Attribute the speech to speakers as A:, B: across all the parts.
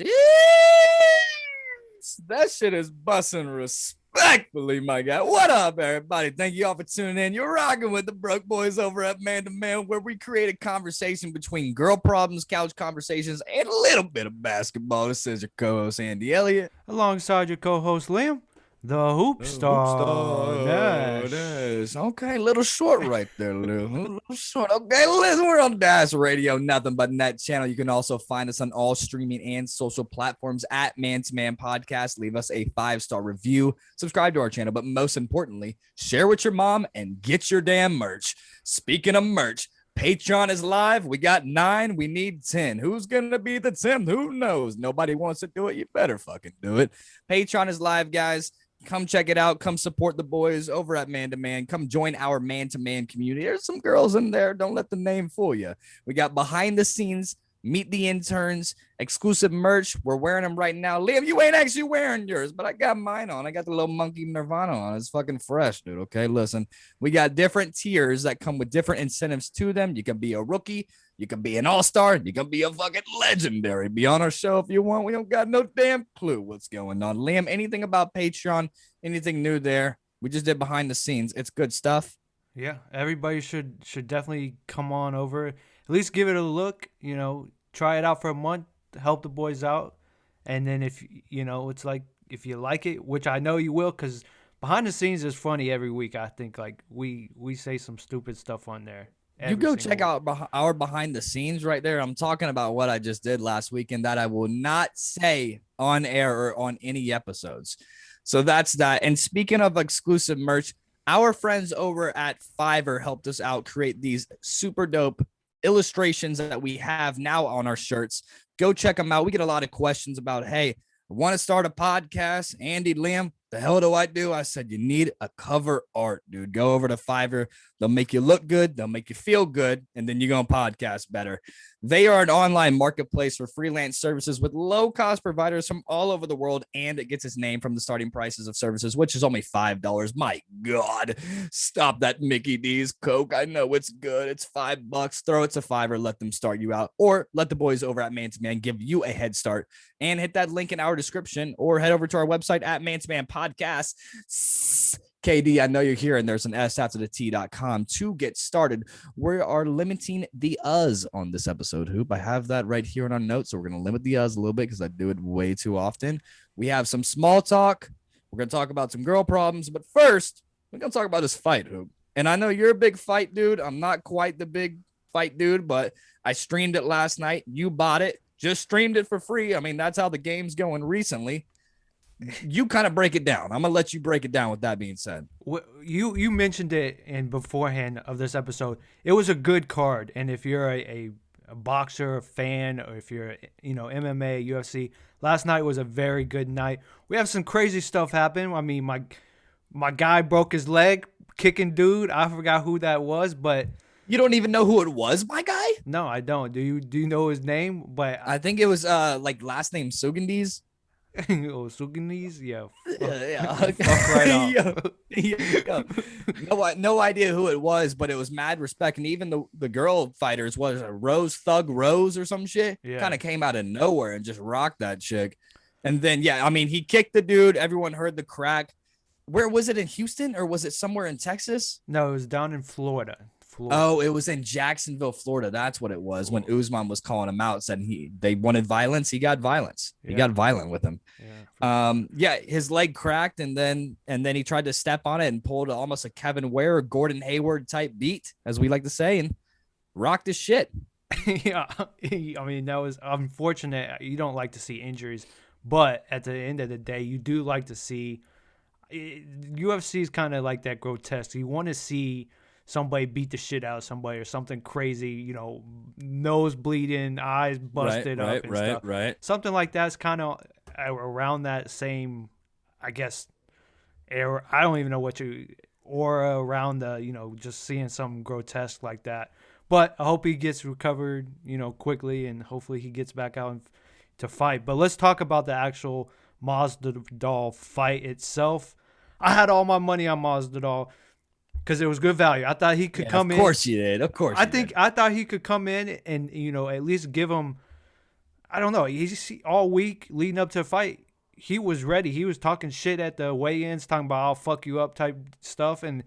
A: Jeez. That shit is busting respectfully, my guy. What up, everybody? Thank you all for tuning in. You're rocking with the Broke Boys over at Man to Man, where we create a conversation between girl problems, couch conversations, and a little bit of basketball. This is your co-host, Andy Elliott.
B: Alongside your co-host Liam, the Hoop Star Nash.
A: Okay, little short right there, Lou. Little short. Okay, listen, we're on Dash Radio, nothing but net channel. You can also find us on all streaming and social platforms at Man to Man Podcast. Leave us a 5-star review, subscribe to our channel, but most importantly, share with your mom and get your damn merch. Speaking of merch, Patreon is live. We got 9. We need 10. Who's going to be the 10? Who knows? Nobody wants to do it. You better fucking do it. Patreon is live, guys. Come check it out. Come support the boys over at Man to Man. Come join our Man to Man community. There's some girls in there. Don't let the name fool you. We got behind the scenes, meet the interns, exclusive merch. We're wearing them right now. Liam, you ain't actually wearing yours, but I got mine on. I got the little monkey Nirvana on. It's fucking fresh, dude. Okay, listen. We got different tiers that come with different incentives to them. You can be a rookie. You can be an all-star. You can be a fucking legendary. Be on our show if you want. We don't got no damn clue what's going on. Liam, anything about Patreon? Anything new there? We just did behind the scenes. It's good stuff.
B: Yeah, everybody should definitely come on over. At least give it a look. You know, try it out for a month. Help the boys out, and then if it's like if you like it, which I know you will, because behind the scenes is funny every week. I think like we say some stupid stuff on there.
A: You go check out our behind the scenes right there. I'm talking about what I just did last week and that I will not say on air or on any episodes. So that's that. And speaking of exclusive merch, our friends over at Fiverr helped us out create these super dope illustrations that we have now on our shirts. Go check them out. We get a lot of questions about, hey, I want to start a podcast. Andy, Liam, the hell do I do? I said, you need a cover art, dude. Go over to Fiverr. They'll make you look good. They'll make you feel good. And then you're going to podcast better. They are an online marketplace for freelance services with low-cost providers from all over the world, and it gets its name from the starting prices of services, which is only $5. My God, stop that Mickey D's Coke. I know it's good. It's $5. Throw it to Fiverr. Let them start you out, or let the boys over at Man to Man give you a head start. And hit that link in our description, or head over to our website at Man to Man Podcast. KD, I know you're here, and there's an S after the T.com to get started. We are limiting the us on this episode, Hoop. I have that right here in our notes, so we're going to limit the us a little bit because I do it way too often. We have some small talk. We're going to talk about some girl problems, but first, we're going to talk about this fight, Hoop. And I know you're a big fight dude. I'm not quite the big fight dude, but I streamed it last night. You bought it. Just streamed it for free. I mean, that's how the game's going recently. You kind of break it down. I'm gonna let you break it down. With that being said,
B: you mentioned it in beforehand of this episode. It was a good card, and if you're a boxer, a fan, or if you're MMA, UFC, last night was a very good night. We have some crazy stuff happen. I mean, my guy broke his leg kicking dude. I forgot who that was, but
A: you don't even know who it was, my guy?
B: No, I don't. Do you know his name? But
A: I think it was like last name Sugandis.
B: Oh, Suganis? Yeah.
A: Yeah.
B: Fuck right
A: off. No idea who it was, but it was mad respect. And even the girl fighters was a Thug Rose or some shit.
B: Yeah.
A: Kind of came out of nowhere and just rocked that chick. And then, yeah, I mean, he kicked the dude. Everyone heard the crack. Where was it, in Houston, or was it somewhere in Texas?
B: No, it was down in Florida.
A: Oh, it was in Jacksonville, Florida. That's what it was. When Usman was calling him out, said they wanted violence. He got violence. He got violent with him. Yeah, his leg cracked, and then he tried to step on it and pulled almost a Kevin Ware, Gordon Hayward type beat, as we like to say, and rocked his shit.
B: Yeah, I mean, that was unfortunate. You don't like to see injuries, but at the end of the day, you do like to see. UFC is kind of like that grotesque. You want to see somebody beat the shit out of somebody or something crazy, nose bleeding, eyes busted up and stuff.
A: Right.
B: Something like that's kind of around that same, I guess, era. I don't even know aura around the, just seeing something grotesque like that. But I hope he gets recovered, quickly, and hopefully he gets back out to fight. But let's talk about the actual Masvidal fight itself. I had all my money on Masvidal because it was good value. I thought he could come in.
A: Of course you did. Of course.
B: I thought he could come in and at least give him I don't know. All week leading up to the fight, he was ready. He was talking shit at the weigh-ins, talking about "I'll fuck you up" type stuff, and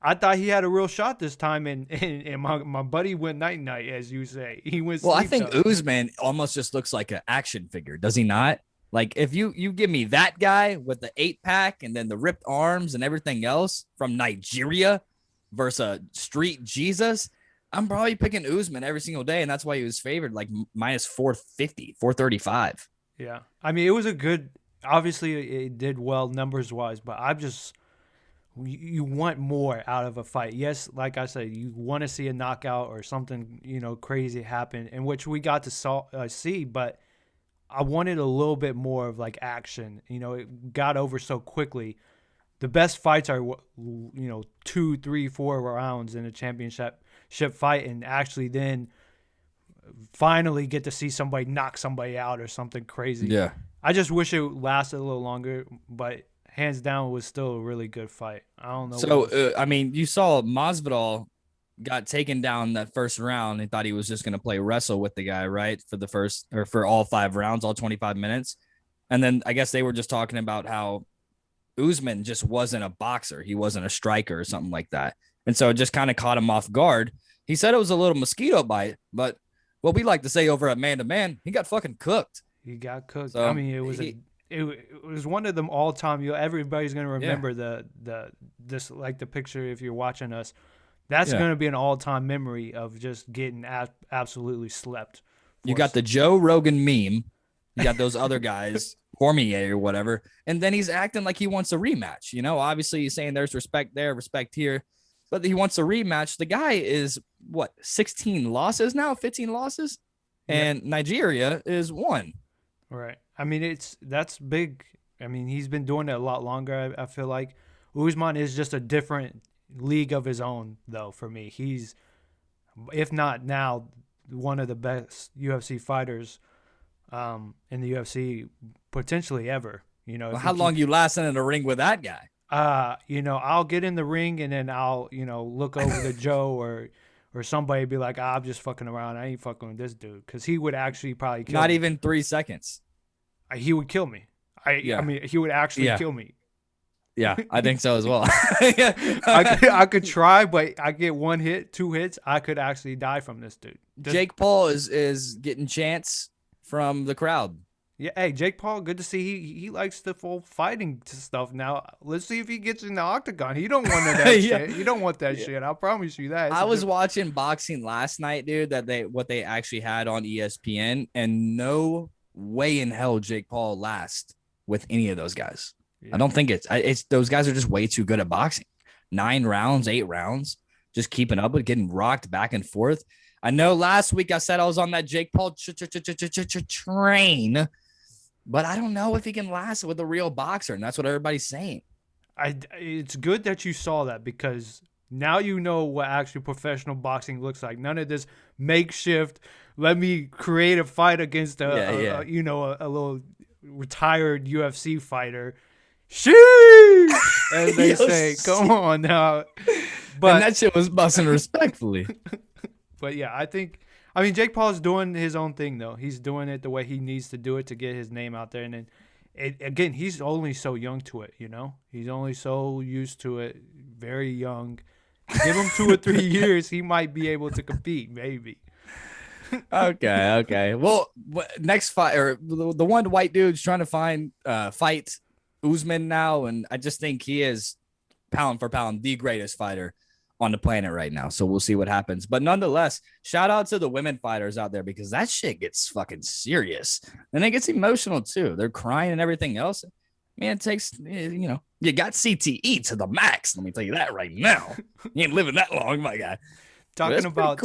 B: I thought he had a real shot this time. And my buddy went night night, as you say. He went
A: Well, I
B: sleep
A: think
B: talk.
A: Usman almost just looks like an action figure, does he not? Like if you give me that guy with the 8-pack and then the ripped arms and everything else from Nigeria versus a street Jesus, I'm probably picking Usman every single day, and that's why he was favored like minus 450, 435.
B: Yeah, I mean it was a good. Obviously, it did well numbers wise, but you want more out of a fight. Yes, like I said, you want to see a knockout or something crazy happen, in which we got to see, but I wanted a little bit more of like action. It got over so quickly. The best fights are 2, 3, 4 rounds in a championship fight, and actually then finally get to see somebody knock somebody out or something crazy.
A: Yeah.
B: I just wish it lasted a little longer, but hands down was still a really good fight. I don't know.
A: So I mean, you saw Masvidal got taken down that first round and thought he was just going to play wrestle with the guy, right? For the first or for all 5 rounds, all 25 minutes. And then I guess they were just talking about how Usman just wasn't a boxer. He wasn't a striker or something like that. And so it just kind of caught him off guard. He said it was a little mosquito bite, but what we like to say over at Man to Man, he got fucking cooked.
B: He got cooked.
A: So
B: I mean, it was one of them all time. Everybody's gonna remember this like the picture if you're watching us. That's gonna be an all time memory of just getting absolutely slept.
A: You got the Joe Rogan meme. You got those other guys, Cormier or whatever, and then he's acting like he wants a rematch. Obviously he's saying there's respect there, respect here, but he wants a rematch. The guy is what 16 losses now, 15 losses, and Nigeria is 1.
B: Right. I mean, that's big. I mean, he's been doing it a lot longer. I feel like Usman is just a different league of his own, though. For me, he's, if not now, one of the best UFC fighters in the UFC potentially ever.
A: Well, how long you lasting in the ring with that guy?
B: I'll get in the ring and then I'll look over to Joe or somebody be like, I'm just fucking around. I ain't fucking with this dude. Because he would actually probably kill me.
A: Not even 3 seconds.
B: He would kill me. I mean, he would actually kill me.
A: Yeah, I think so as well.
B: I could try, but I get 1 hit, 2 hits, I could actually die from this dude.
A: Jake Paul is getting chants from the crowd.
B: Yeah, hey, Jake Paul, good to see. He likes the full fighting stuff now. Let's see if he gets in the octagon. He don't want that shit. You don't want that shit. I promise you that.
A: I was watching boxing last night, dude. What they actually had on ESPN, and no way in hell Jake Paul lasts with any of those guys. Yeah. I don't think it's those guys are just way too good at boxing. 9 rounds, 8 rounds, just keeping up with getting rocked back and forth. I know last week I said I was on that Jake Paul train. But I don't know if he can last with a real boxer, and that's what everybody's saying.
B: It's good that you saw that because now you know what actually professional boxing looks like. None of this makeshift. Let me create a fight against a little retired UFC fighter. Sheesh, as they say. Come on now.
A: But and that shit was busting respectfully.
B: But yeah, I mean, Jake Paul's doing his own thing, though. He's doing it the way he needs to do it to get his name out there. And then, again, he's only so young to it, He's only so used to it, very young. Give him 2 or 3 years, he might be able to compete, maybe.
A: Okay. Well, next fight, or the one white dude's trying to fight Usman now, and I just think he is, pound for pound, the greatest fighter on the planet right now. So we'll see what happens. But nonetheless, shout out to the women fighters out there because that shit gets fucking serious. And it gets emotional too. They're crying and everything else. Man, it takes, you got CTE to the max. Let me tell you that right now. You ain't living that long, my guy.
B: Talking about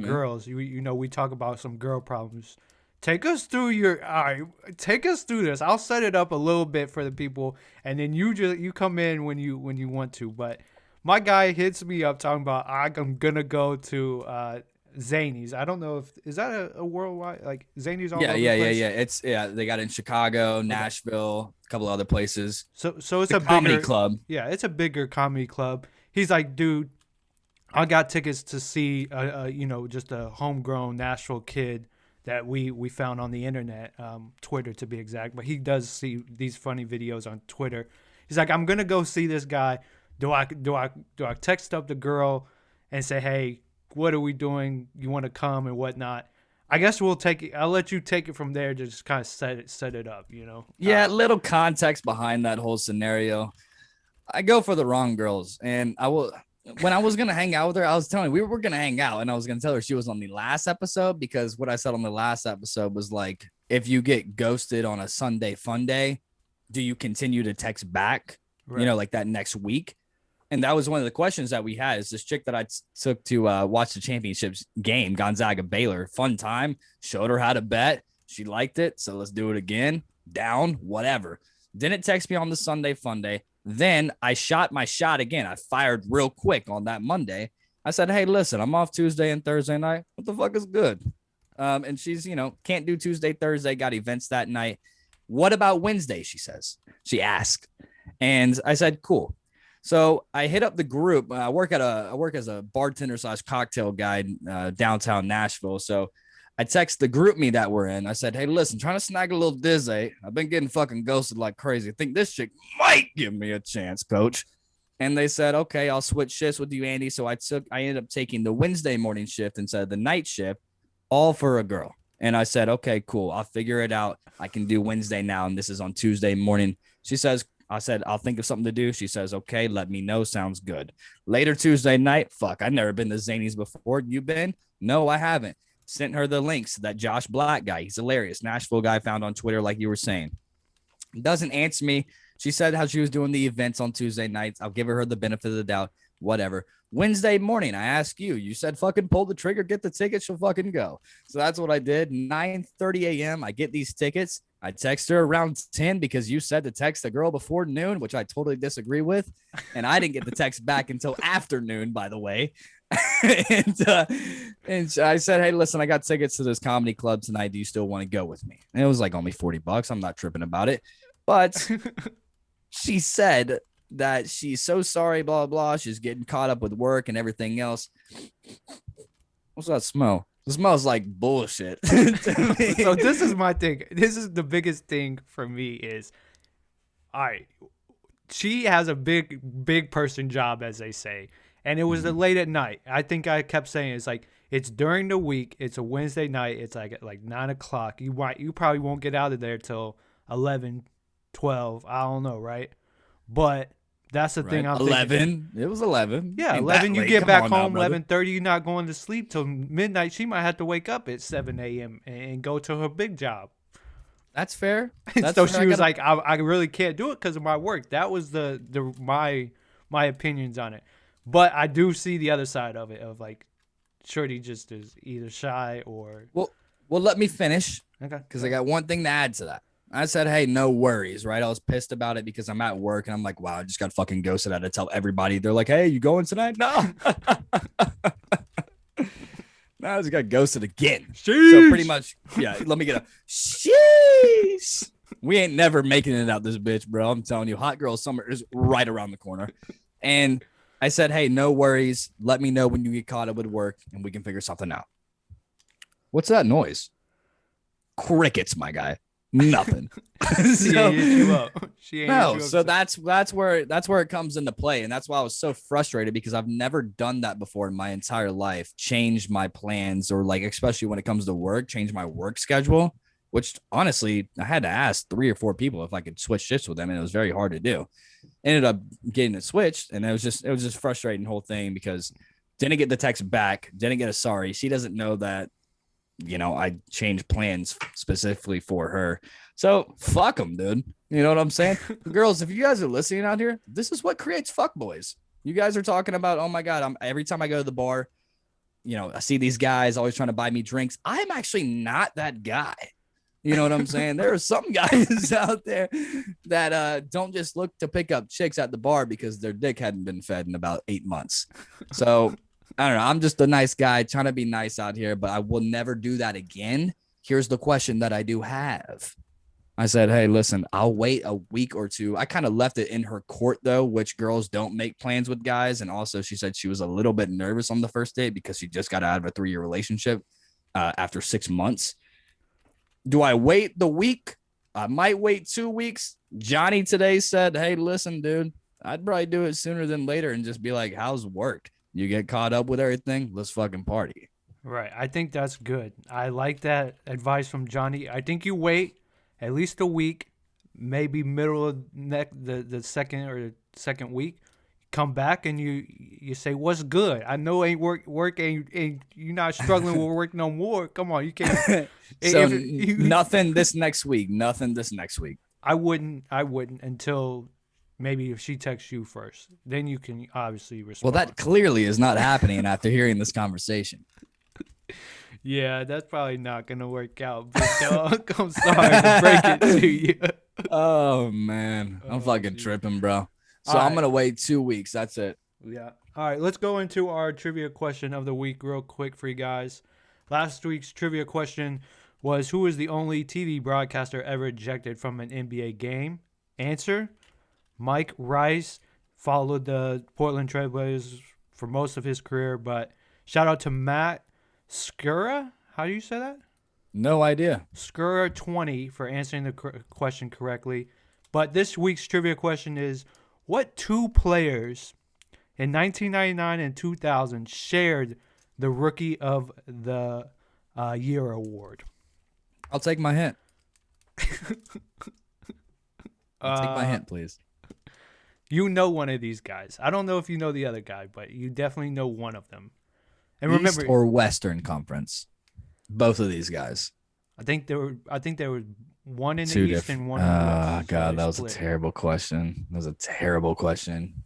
B: girls, we talk about some girl problems. Take us through this. I'll set it up a little bit for the people, and then you come in when you want to. But my guy hits me up talking about I'm gonna go to Zanies. I don't know is that a worldwide, like Zanies all over the place? Yeah.
A: It's they got it in Chicago, Nashville, a couple of other places.
B: So it's a
A: comedy
B: bigger
A: club.
B: Yeah, it's a bigger comedy club. He's like, dude, I got tickets to see just a homegrown Nashville kid that we found on the internet, Twitter to be exact. But he does see these funny videos on Twitter. He's like, I'm gonna go see this guy. Do I text up the girl and say, hey, what are we doing? You want to come and whatnot? I guess we'll take it. I'll let you take it from there. To just kind of set it up.
A: Yeah, little context behind that whole scenario. I go for the wrong girls, and I will. When I was gonna hang out with her, I was telling her we were gonna hang out, and I was gonna tell her she was on the last episode, because what I said on the last episode was like, if you get ghosted on a Sunday fun day, do you continue to text back?
B: Right.
A: Like that next week. And that was one of the questions that we had. Is this chick that I took to watch the championships game, Gonzaga Baylor, fun time, showed her how to bet. She liked it. So let's do it again. Down, whatever. Didn't text me on the Sunday fun day. Then I shot my shot again. I fired real quick on that Monday. I said, hey, listen, I'm off Tuesday and Thursday night. What the fuck is good? And she's, can't do Tuesday, Thursday, got events that night. What about Wednesday? She asked. And I said, cool. So I hit up the group. I work as a bartender / cocktail guy downtown Nashville. So I text the group me that we're in. I said, hey, listen, trying to snag a little dizzy. I've been getting fucking ghosted like crazy. I think this chick might give me a chance, coach. And they said, okay, I'll switch shifts with you, Andy. So I ended up taking the Wednesday morning shift instead of the night shift, all for a girl. And I said, okay, cool. I'll figure it out. I can do Wednesday now. And this is on Tuesday morning. I said, I'll think of something to do. She says, okay, let me know. Sounds good. Later Tuesday night, I've never been to Zany's before. You been? No, I haven't. Sent her the links to that Josh Black guy. He's hilarious. Nashville guy found on Twitter, like you were saying. Doesn't answer me. She said how she was doing the events on Tuesday nights. I'll give her the benefit of the doubt. Whatever. Wednesday morning, I asked you. You said fucking pull the trigger, get the ticket, she'll fucking go. So that's what I did. 9:30 a.m. I get these tickets. I text her around 10 because you said to text the girl before noon, which I totally disagree with. And I didn't get the text back until afternoon, by the way. and I said, hey, listen, I got tickets to this comedy club tonight. Do you still want to go with me? And it was like only $40. I'm not tripping about it. But she said that she's so sorry, blah, blah. She's getting caught up with work and everything else. What's that smell? It smells like bullshit.
B: So this is my thing. This is the biggest thing for me is, all right, she has a big person job, as they say. And it was late at night. I think I kept saying it's like, it's during the week. It's a Wednesday night. It's like at 9 o'clock. You probably won't get out of there till 11, 12. I don't know, right? But that's the thing. I'm
A: 11.
B: Thinking.
A: It was 11.
B: Yeah, 11. You get back home 11:30. You're not going to sleep till midnight. She might have to wake up at 7 a.m. and go to her big job.
A: That's fair.
B: So she was like, I really can't do it because of my work. That was my opinions on it. But I do see the other side of it, of like, Shorty just is either shy or.
A: Well, let me finish.
B: Okay.
A: Because I got one thing to add to that. I said, hey, no worries, right? I was pissed about it because I'm at work and I'm like, wow, I just got fucking ghosted. I had to tell everybody. They're like, hey, you going tonight? No. No, I just got ghosted again.
B: Sheesh.
A: So pretty much, yeah, let me get a sheesh. We ain't never making it out this bitch, bro. I'm telling you, hot girl summer is right around the corner. And I said, hey, no worries. Let me know when you get caught up with work and we can figure something out. What's that noise? Crickets, my guy. Nothing.
B: She ain't hit you up.
A: So that's where it comes into play. And that's why I was so frustrated, because I've never done that before in my entire life. Changed my plans, or like, especially when it comes to work, change my work schedule, which honestly, I had to ask 3 or 4 people if I could switch shifts with them. And it was very hard to do. Ended up getting it switched. And it was just frustrating whole thing, because didn't get the text back. Didn't get a sorry. She doesn't know that, I changed plans specifically for her. So fuck them, dude. You know what I'm saying? Girls, if you guys are listening out here, this is what creates fuckboys. You guys are talking about, oh my God, every time I go to the bar, I see these guys always trying to buy me drinks. I'm actually not that guy. You know what I'm saying? There are some guys out there that don't just look to pick up chicks at the bar because their dick hadn't been fed in about 8 months. So I don't know. I'm just a nice guy trying to be nice out here, but I will never do that again. Here's the question that I do have. I said, hey, listen, I'll wait a week or two. I kind of left it in her court, though, which girls don't make plans with guys. And also she said she was a little bit nervous on the first date because she just got out of a 3-year relationship after 6 months. Do I wait the week? I might wait 2 weeks. Johnny today said, hey, listen, dude, I'd probably do it sooner than later and just be like, how's work? You get caught up with everything? Let's fucking party.
B: Right. I think that's good. I like that advice from Johnny. I think you wait at least a week, maybe middle of the second or second week. Come back and you say what's good. I know ain't work ain't you're not struggling with work no more. Come on, you can't.
A: So
B: If you,
A: nothing this next week. Nothing this next week.
B: I wouldn't until maybe if she texts you first. Then you can obviously
A: Well,
B: respond.
A: that clearly is not happening after hearing this conversation.
B: Yeah, that's probably not gonna work out. But dog, I'm sorry to break it to you.
A: Oh man, I'm
B: Oh,
A: fucking
B: geez.
A: tripping, bro. So
B: All
A: I'm
B: right.
A: gonna wait 2 weeks. That's it.
B: Yeah. All right, let's go into our trivia question of the week real quick for you guys. Last week's trivia question was who is the only TV broadcaster ever ejected from an NBA game? Answer: Mike Rice followed the Portland Trailblazers for most of his career, but shout out to Matt Skura. How do you say that?
A: No idea.
B: Skura 20 for answering the question correctly. But this week's trivia question is what two players in 1999 and 2000 shared the Rookie of the Year award?
A: I'll take my hint. Take my hint, please.
B: You know one of these guys. I don't know if you know the other guy, but you definitely know one of them. And
A: East
B: remember,
A: or Western Conference? Both of these guys.
B: I think there was one in the
A: Two
B: East
A: different.
B: and one in the West.
A: Oh
B: so
A: god,
B: they
A: that was a
B: split.
A: terrible question. That was a terrible question.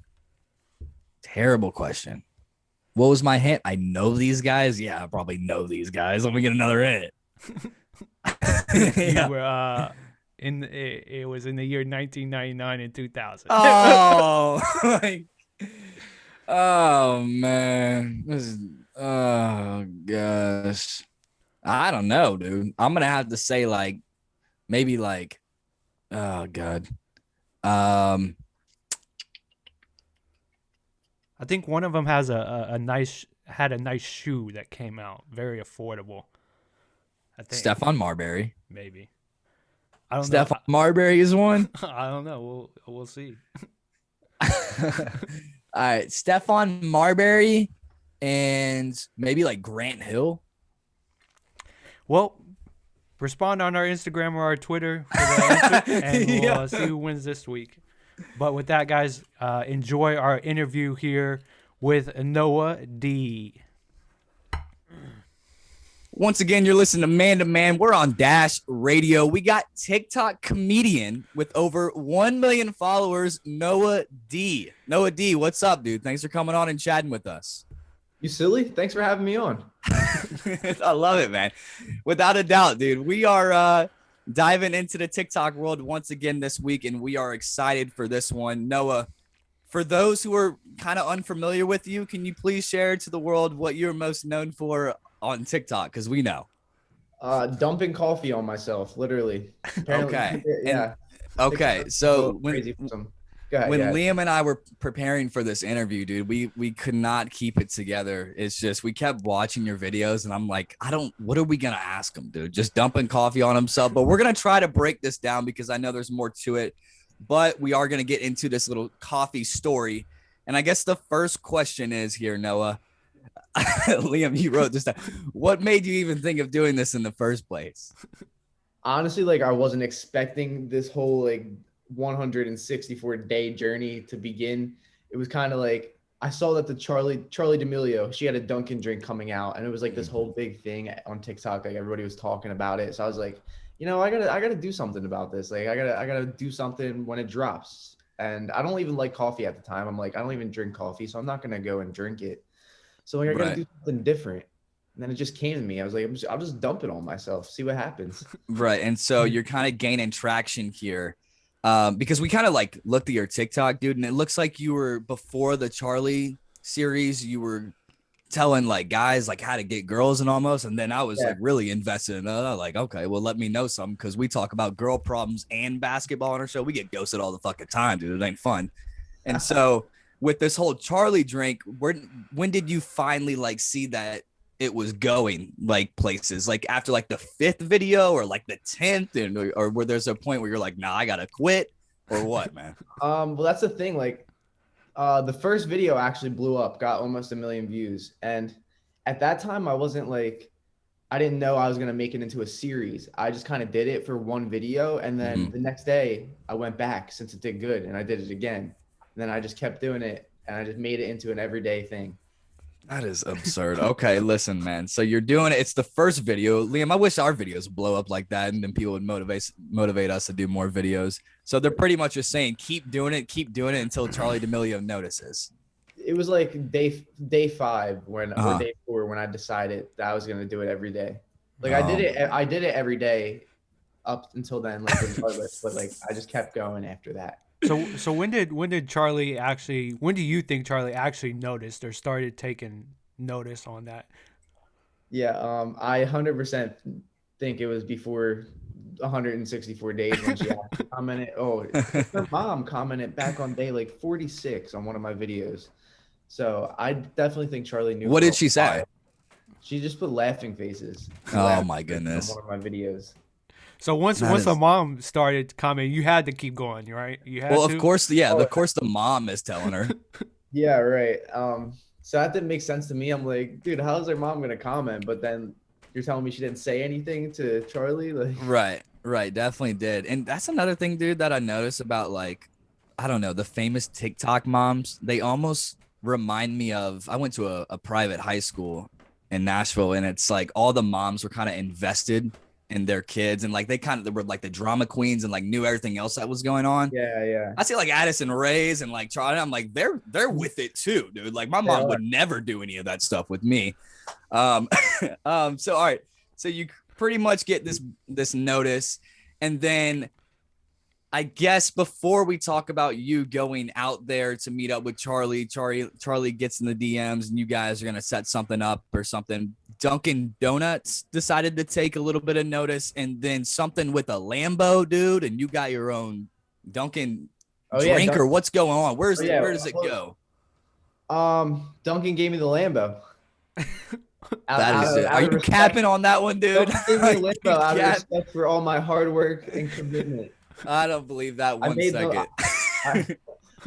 A: Terrible question. What was my hint? I know these guys. Yeah, I probably know these guys. Let me get another hint.
B: You
A: Yeah.
B: were it was in the year 1999 and 2000.
A: Oh, like, oh man, this is, oh gosh, I don't know, dude. I'm gonna have to say like maybe like, oh god, um,
B: I think one of them has a nice shoe that came out very affordable. I think
A: Stephon Marbury.
B: maybe. I don't know.
A: Stephon Marbury is one.
B: I don't know. We'll see.
A: All right, Stephon Marbury and maybe like Grant Hill.
B: Well, respond on our Instagram or our Twitter for the answer, and we'll
A: Yeah.
B: see who wins this week. But with that, guys, enjoy our interview here with Noah.D.
A: Once again, you're listening to Man to Man. We're on Dash Radio. We got TikTok comedian with over 1 million followers, Noah.D. Noah.D, what's up, dude? Thanks for coming on and chatting with us.
C: You silly? Thanks for having me on.
A: I love it, man. Without a doubt, dude. We are diving into the TikTok world once again this week, and we are excited for this one. Noah, for those who are kind of unfamiliar with you, can you please share to the world what you're most known for on TikTok? Because we know.
C: Dumping coffee on myself, literally. Apparently,
A: Okay.
C: yeah.
A: Okay.
C: TikTok
A: So
C: crazy for some. Go ahead,
A: when
C: go ahead.
A: Liam and I were preparing for this interview, dude, we could not keep it together. It's just we kept watching your videos, and I'm like, what are we gonna ask him, dude? Just dumping coffee on himself. But we're gonna try to break this down because I know there's more to it. But we are gonna get into this little coffee story. And I guess the first question is here, Noah. Liam, you wrote this down. What made you even think of doing this in the first place?
C: Honestly, like I wasn't expecting this whole like 164-day journey to begin. It was kind of like I saw that the Charlie D'Amelio, she had a Dunkin' drink coming out, and it was like this whole big thing on TikTok. Like everybody was talking about it. So I was like, you know, I gotta do something about this. Like I gotta do something when it drops. And I don't even like coffee at the time. I'm like, I don't even drink coffee, so I'm not gonna go and drink it. So like I gotta
A: Right.
C: do something different. And then it just came to me. I was like, I'll just dump it on myself, see what happens.
A: Right. And so you're kind of gaining traction here. Because we kind of like looked at your TikTok, dude, and it looks like you were before the Charlie series, you were telling like guys like how to get girls and almost, and then I was like really invested in it. Like, okay, well, let me know something because we talk about girl problems and basketball on our show. We get ghosted all the fucking time, dude. It ain't fun. And so with this whole Charlie drink, when did you finally like see that it was going like places, like after like the 5th video or like the 10th, and or where there's a point where you're like, nah, I gotta quit, or what, man?
C: Well, that's the thing. Like, the first video actually blew up, got almost 1 million views, and at that time, I didn't know I was gonna make it into a series. I just kind of did it for one video, and then the next day I went back since it did good, and I did it again. And then I just kept doing it, and I just made it into an everyday thing.
A: That is absurd. Okay, listen, man. So you're doing it. It's the first video. Liam, I wish our videos blow up like that, and then people would motivate us to do more videos. So they're pretty much just saying, keep doing it until Charlie D'Amelio notices.
C: It was like day 5 or day 4 when I decided that I was gonna do it every day. Like I did it every day up until then, like regardless, but like I just kept going after that.
B: So when do you think Charlie actually noticed or started taking notice on that?
C: Yeah, I 100% think it was before 164 days when she actually commented. Oh, her mom commented back on day like 46 on one of my videos. So I definitely think Charlie knew.
A: What did she say?
C: She just put laughing faces.
A: Oh my goodness.
C: On one of my videos.
B: So once the mom started commenting, you had to keep going, right? You had
A: well,
B: to?
A: Of course, yeah. Of course, the mom is telling her.
C: Yeah, right. So that didn't make sense to me. I'm like, dude, how's their mom gonna comment? But then you're telling me she didn't say anything to Charlie, like.
A: Right, definitely did. And that's another thing, dude, that I noticed about, like, I don't know, the famous TikTok moms. They almost remind me of, I went to a private high school in Nashville, and it's like all the moms were kind of invested in their kids, and like they were like the drama queens and like knew everything else that was going on.
C: Yeah.
A: I see like Addison Rae's and like Charlie. I'm like, they're with it too, dude. Like my mom would never do any of that stuff with me. So all right, so you pretty much get this notice, and then I guess before we talk about you going out there to meet up with Charlie gets in the DMs and you guys are going to set something up or something. Dunkin Donuts decided to take a little bit of notice, and then something with a Lambo, dude, and you got your own Dunkin drink, or what's going on? Where does it go?
C: Dunkin gave me the Lambo.
A: That is it. Are you capping on that one, dude?
C: Give me a Lambo out of respect for all my hard work and commitment.
A: I don't believe that one second.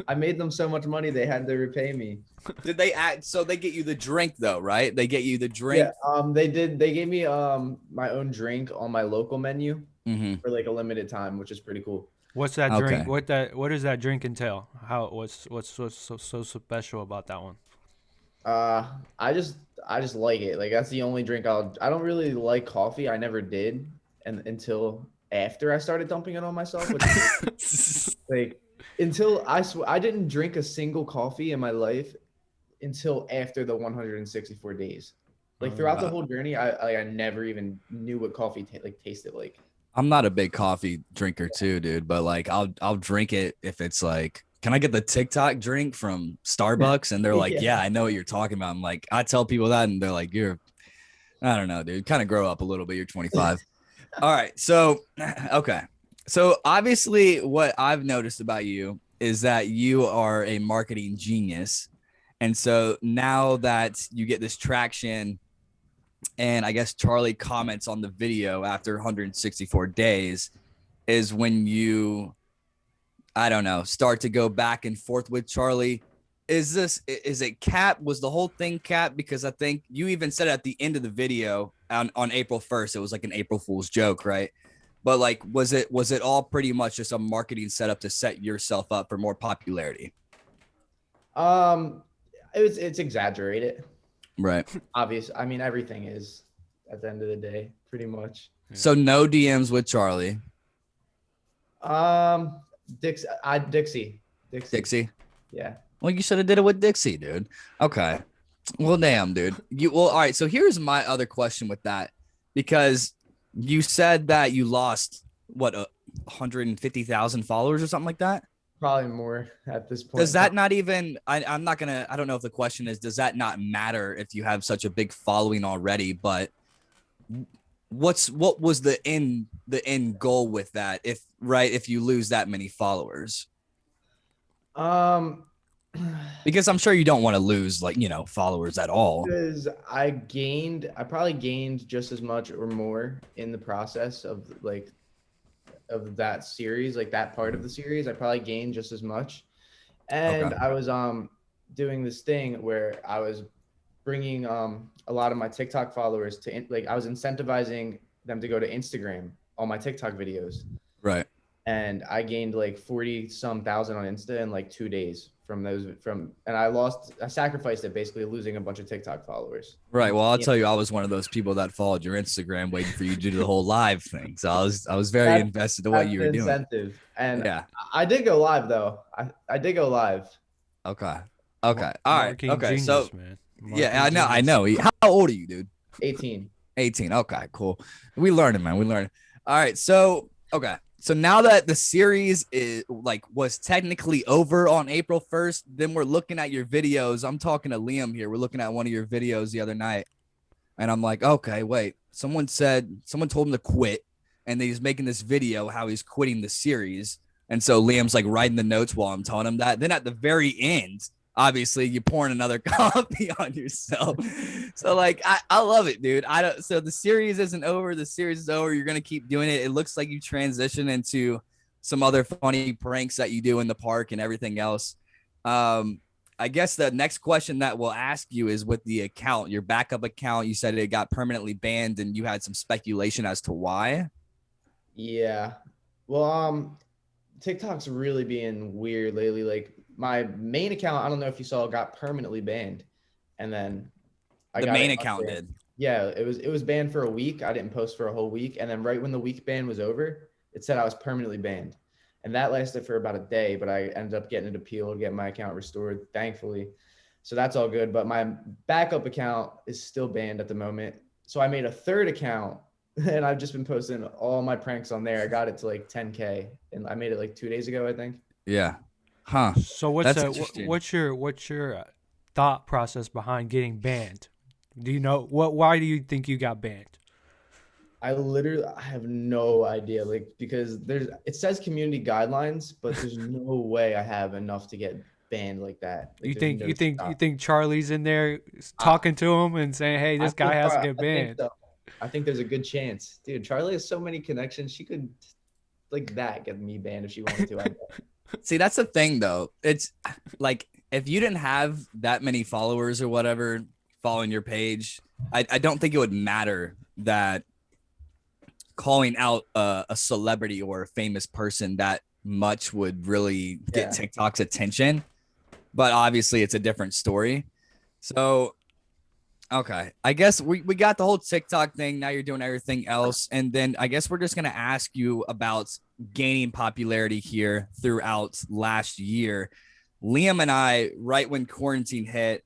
C: I made them so much money they had to repay me.
A: Did they act? So they get you the drink though, right? They get you the drink.
C: Yeah. They did. They gave me my own drink on my local menu for like a limited time, which is pretty cool.
B: What's that drink? What does that drink entail? What's so special about that one?
C: I just like it. Like that's the only drink I don't really like coffee. I never did, and until after I started dumping it on myself, which is, like until I didn't drink a single coffee in my life until after the 164 days. Like throughout the whole journey, I never even knew what coffee tasted like.
A: I'm not a big coffee drinker too, dude, but like I'll drink it if it's like, can I get the TikTok drink from Starbucks? And they're like, yeah, I know what you're talking about. I'm like, I tell people that and they're like, I don't know, dude, kind of grow up a little bit. You're 25. All right. So, okay. So obviously what I've noticed about you is that you are a marketing genius. And so now that you get this traction, and I guess Charlie comments on the video after 164 days is when you, I don't know, start to go back and forth with Charlie. Is it cap? Was the whole thing cap? Because I think you even said at the end of the video on April 1st, it was like an April Fool's joke, right? But like, was it all pretty much just a marketing setup to set yourself up for more popularity?
C: It's exaggerated.
A: Right.
C: Obvious. I mean, everything is at the end of the day, pretty much.
A: So no DMs with Charlie.
C: Dixie.
A: Dixie.
C: Yeah.
A: Well, you should have did it with Dixie, dude. Okay. Well, damn, dude. All right. So here's my other question with that, because you said that you lost 150,000 followers or something like that.
C: Probably more at this point.
A: Does that not even? I don't know if the question is, does that not matter if you have such a big following already? But what was the end goal with that? If you lose that many followers. Because I'm sure you don't want to lose followers at all.
C: Because I probably gained just as much or more in the process of that series, like that part of the series. I probably gained just as much.
A: Okay.
C: And I was doing this thing where I was bringing a lot of my TikTok followers to like I was incentivizing them to go to Instagram, all my TikTok videos.
A: Right.
C: And I gained like 40 some thousand on Insta in like 2 days and I sacrificed it, basically losing a bunch of TikTok followers.
A: Right. Well, I'll
C: Yeah,
A: tell you, I was one of those people that followed your Instagram waiting for you to do the whole live thing. So I was very
C: that's,
A: invested in what
C: that's
A: you
C: the
A: were doing.
C: incentive. And
A: Yeah.
C: I did go live though. I did go live.
A: Okay. Okay. All right.
B: Marketing
A: Okay. So
B: genius, man.
A: yeah, I
B: Marketing
A: know. I
B: genius.
A: know. How old are you, dude?
C: 18.
A: 18. Okay, cool. We learning, man. We learning. All right. So, okay. So now that the series was technically over on April 1st, then we're looking at your videos. I'm talking to Liam here. We're looking at one of your videos the other night. And I'm like, okay, wait. Someone told him to quit, and he's making this video how he's quitting the series. And so Liam's like writing the notes while I'm telling him that. Then at the very end, obviously you're pouring another coffee on yourself. So like I love it, dude. So the series isn't over. The series is over. You're gonna keep doing it. It looks like you transition into some other funny pranks that you do in the park and everything else. I guess the next question that we'll ask you is with the account, your backup account. You said it got permanently banned, and you had some speculation as to why.
C: Yeah. Well, TikTok's really being weird lately. Like my main account, I don't know if you saw, got permanently banned, and then I
A: The
C: got
A: main
C: it
A: account
C: unbanned.
A: did.
C: Yeah, it was banned for a week. I didn't post for a whole week, and then right when the week ban was over, it said I was permanently banned, and that lasted for about a day. But I ended up getting it appealed, get my account restored, thankfully. So that's all good. But my backup account is still banned at the moment. So I made a third account, and I've just been posting all my pranks on there. I got it to like 10K, and I made it like 2 days ago, I think.
A: Yeah. Huh.
B: So
A: That's interesting.
B: what's your thought process behind getting banned? Do you know why do you think you got banned?
C: I have no idea, like because it says community guidelines, but there's no way I have enough to get banned like that. Like,
B: You
C: there's
B: think
C: no
B: you think you
C: shot.
B: think Charlie's in there
C: I,
B: talking to him and saying, "Hey,
C: I
B: this guy
C: think
B: has to get
C: I think
B: banned."
C: so. I think there's a good chance, dude. Charlie has so many connections. She could like that get me banned if she wanted to. I bet.
A: See, that's the thing though. It's like if you didn't have that many followers or whatever following your page, I don't think it would matter that calling out a celebrity or a famous person that much would really get
C: Yeah.
A: TikTok's attention. But obviously, it's a different story. So, okay, I guess we got the whole TikTok thing. Now you're doing everything else. And then I guess we're just going to ask you about gaining popularity here throughout last year. Liam and I, right when quarantine hit,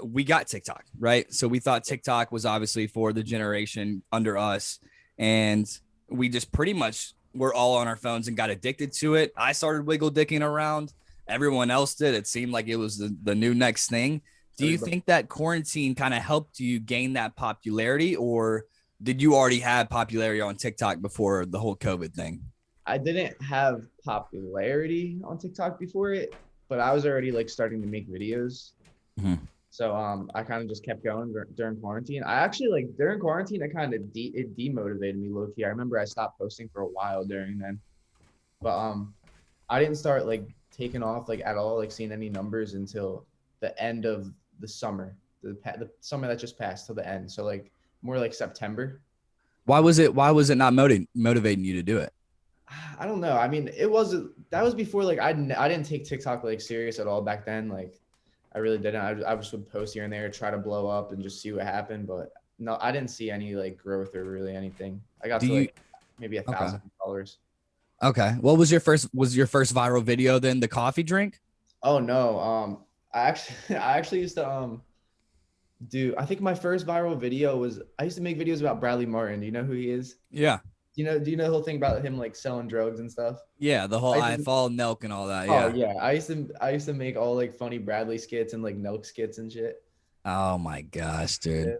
A: we got TikTok, right? So we thought TikTok was obviously for the generation under us. And we just pretty much were all on our phones and got addicted to it. I started wiggle dicking around. Everyone else did. It seemed like it was the new next thing. Do you think that quarantine kind of helped you gain that popularity, or did you already have popularity on TikTok before the whole COVID thing?
C: I didn't have popularity on TikTok before it, but I was already like starting to make videos.
A: Mhm.
C: So I kind of just kept going during quarantine. I actually like during quarantine, it kind of it demotivated me low key. I remember I stopped posting for a while during then, but I didn't start like taking off like at all, like seeing any numbers until the end of the summer, the summer that just passed till the end. So like more like September.
A: Why was it not motivating you to do it?
C: I don't know. I mean, that was before like I didn't take TikTok like serious at all back then. Like I really didn't. I just would post here and there, try to blow up and just see what happened. But no, I didn't see any like growth or really anything. I got
A: Do
C: to
A: you
C: like maybe
A: okay.
C: 1,000 followers.
A: Okay. What was your first viral video then? The coffee drink?
C: Oh no. I actually used to do. I think my first viral video was I used to make videos about Bradley Martin. Do you know who he is?
A: Yeah.
C: Do you know the whole thing about him like selling drugs and stuff?
A: Yeah, the whole I follow Nelk and all that.
C: Oh
A: Yeah.
C: yeah, I used to make all like funny Bradley skits and like Nelk skits and shit.
A: Oh my gosh,
C: Yeah.
A: dude.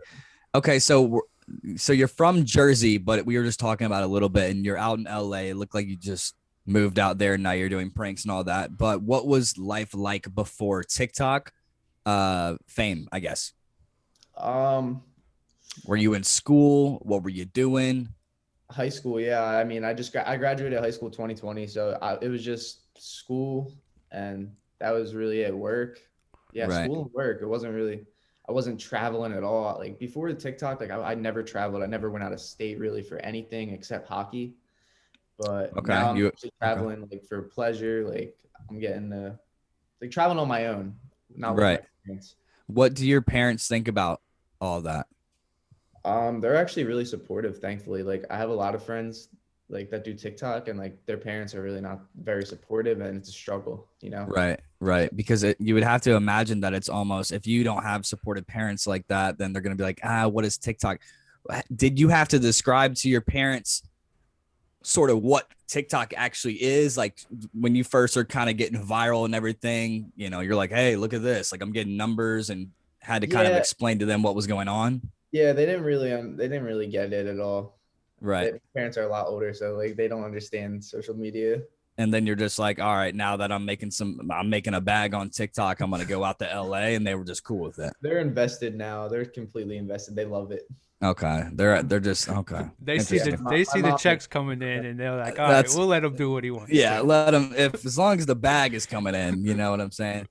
A: Okay, so you're from Jersey, but we were just talking about it a little bit, and you're out in LA. It looked like you just moved out there. Now you're doing pranks and all that. But what was life like before TikTok fame, I guess?
C: Um,
A: Were you in school? What were you doing?
C: High school, yeah. I mean, I graduated high school 2020, so it was just school, and that was really it. Work, yeah,
A: Right.
C: school and work. It wasn't really, I wasn't traveling at all. Like before the TikTok, like I never traveled. I never went out of state really for anything except hockey. But
A: Okay.
C: now I'm
A: You
C: actually
A: okay.
C: traveling like for pleasure. Like I'm getting like traveling on my own, not with my
A: Right.
C: parents.
A: What do your parents think about all that?
C: They're actually really supportive, thankfully. Like I have a lot of friends like that do TikTok and like their parents are really not very supportive and it's a struggle, you know?
A: Right,
C: So
A: right. Because you would have to imagine that it's almost if you don't have supportive parents like that, then they're going to be like, what is TikTok? Did you have to describe to your parents sort of what TikTok actually is? Like when you first are kind of getting viral and everything, you're like, hey, look at this. Like I'm getting numbers and had to kind of
C: yeah,
A: explain to them what was going on.
C: yeah, they didn't really get it at all.
A: Right.
C: Their parents are a lot older, so like they don't understand social media.
A: And then you're just like, all right, now that I'm making a bag on TikTok, I'm going to go out to LA. And they were just cool with it.
C: They're invested now. They're completely invested. They love it.
A: Okay. They're just, okay.
B: They see
C: Yeah,
B: the
A: Interesting.
C: my,
B: they
C: my
B: see the
C: mom.
B: checks coming in, and they're like, "All right,
A: That's,
B: we'll let him do what he wants
A: yeah,
B: to."
A: let them, as long as the bag is coming in, you know what I'm saying?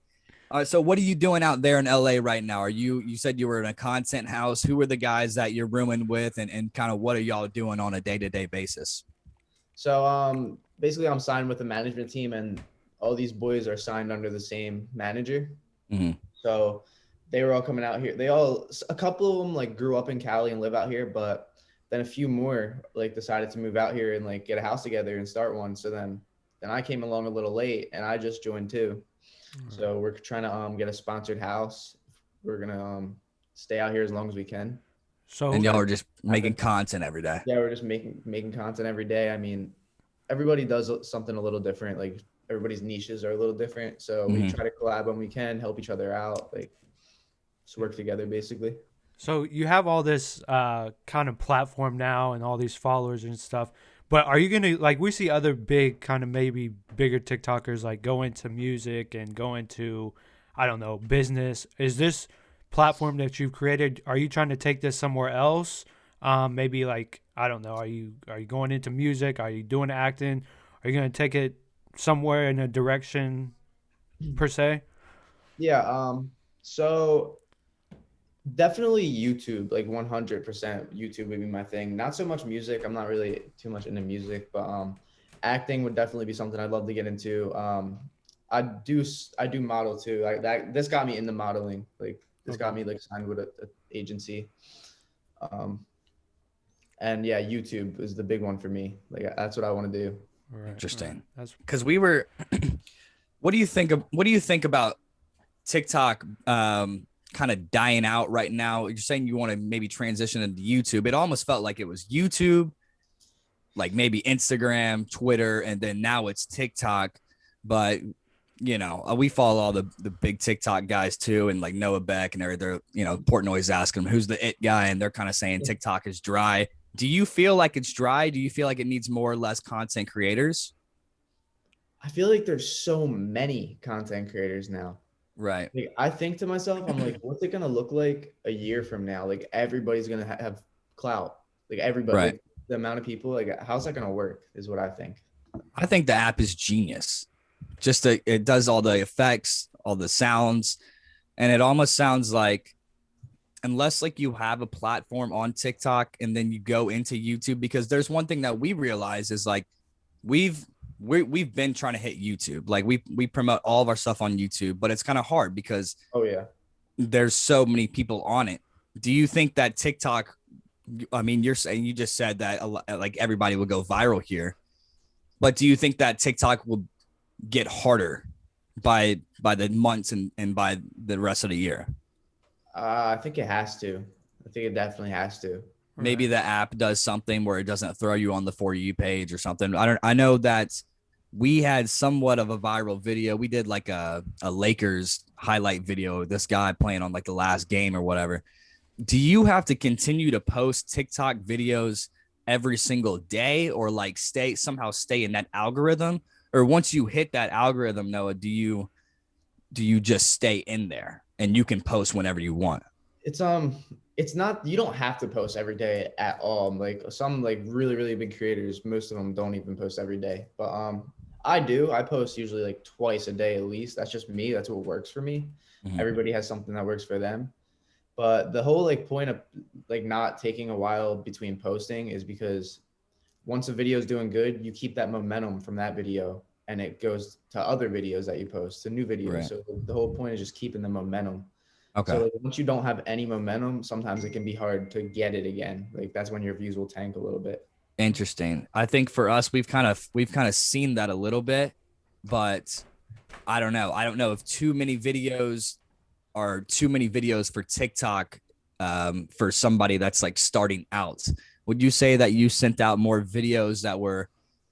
A: All right. So what are you doing out there in LA right now? You said you were in a content house. Who are the guys that you're rooming with and kind of what are y'all doing on a day-to-day basis?
C: So basically I'm signed with the management team and all these boys are signed under the same manager.
A: Mm-hmm.
C: So they were all coming out here. A couple of them like grew up in Cali and live out here, but then a few more like decided to move out here and like get a house together and start one. So then I came along a little late and I just joined too. So we're trying to get a sponsored house. We're gonna stay out here as long as we can.
A: And
B: So
A: y'all
C: Try to
A: are just
C: have
A: making
C: it.
A: content every day.
C: Yeah, we're just making content every day. I mean, everybody does something a little different. Like everybody's niches are a little different. So we
A: Mm-hmm.
C: try to collab when we can, help each other out, like just work together basically.
B: So you have all this kind of platform now and all these followers and stuff. But are you gonna like we see other big kind of maybe bigger TikTokers like go into music and go into I don't know business? Is this platform that you've created? Are you trying to take this somewhere else? Maybe like I don't know. Are you going into music? Are you doing acting? Are you gonna take it somewhere in a direction per se?
C: Yeah, so definitely YouTube, like 100% YouTube would be my thing. Not so much music. I'm not really too much into music, but acting would definitely be something I'd love to get into. I do model too. Like that this got me into modeling. Like this got
B: Okay.
C: me like signed with a agency. Um and yeah, YouTube is the big one for me. Like that's what I want to do.
B: All right. All right.
A: Interesting.
B: That's
A: Because what do you think about TikTok kind of dying out right now? You're saying you want to maybe transition into YouTube. It almost felt like it was YouTube, like maybe Instagram, Twitter, and then now it's TikTok. But we follow all the big TikTok guys too, and like Noah Beck, and they're Portnoy's asking them who's the it guy, and they're kind of saying TikTok is dry. Do you feel like it's dry? Do you feel like it needs more or less content creators?
C: I feel like there's so many content creators now.
A: Right,
C: Like, I think to myself, I'm like, what's it gonna look like a year from now? Like everybody's gonna have clout. Like everybody,
A: right.
C: like the amount of people. Like how's that gonna work? Is what I think.
A: I think the app is genius. It does all the effects, all the sounds, and it almost sounds like unless like you have a platform on TikTok and then you go into YouTube, because there's one thing that we realize is like we've we've been trying to hit YouTube. Like we promote all of our stuff on YouTube, but it's kind of hard because
C: Oh yeah.
A: there's so many people on it. Do you think that TikTok, I mean, you're saying you just said that like everybody will go viral here, but do you think that TikTok will get harder by the months and by the rest of the year?
C: I think it has to. I think it definitely has to.
A: Maybe the app does something where it doesn't throw you on the For You page or something. I know that we had somewhat of a viral video. We did like a Lakers highlight video, this guy playing on like the last game or whatever. Do you have to continue to post TikTok videos every single day or like stay in that algorithm? or once you hit that algorithm, Noah, do you just stay in there and you can post whenever you want?
C: It's not, you don't have to post every day at all. Like some like really, really big creators, most of them don't even post every day. But I do. I post usually like twice a day at least. That's just me. That's what works for me.
A: Mhm.
C: Everybody has something that works for them. But the whole like point of like not taking a while between posting is because once a video is doing good, you keep that momentum from that video and it goes to other videos that you post, to new videos.
A: Right.
C: So the whole point is just keeping the momentum. So
A: Okay.
C: like once you don't have any momentum, sometimes it can be hard to get it again. Like that's when your views will tank a little bit.
A: Interesting. I think for us, we've kind of seen that a little bit, but I don't know. I don't know if too many videos are too many videos for TikTok for somebody that's like starting out. Would you say that you sent out more videos that were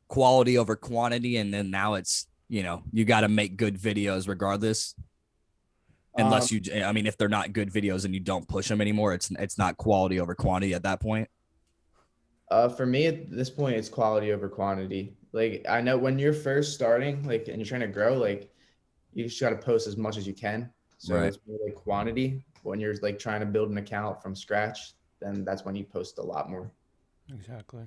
A: quality over quantity, and then now it's, you got to make good videos regardless?
C: Um,
A: Unless I mean, if they're not good videos and you don't push them anymore, it's not quality over quantity at that point.
C: for me at this point, it's quality over quantity. Like I know when you're first starting, like and you're trying to grow, like you just got to post as much as you can. So
A: Right.
C: it's more like quantity. When you're like trying to build an account from scratch, then that's when you post a lot more.
B: Exactly.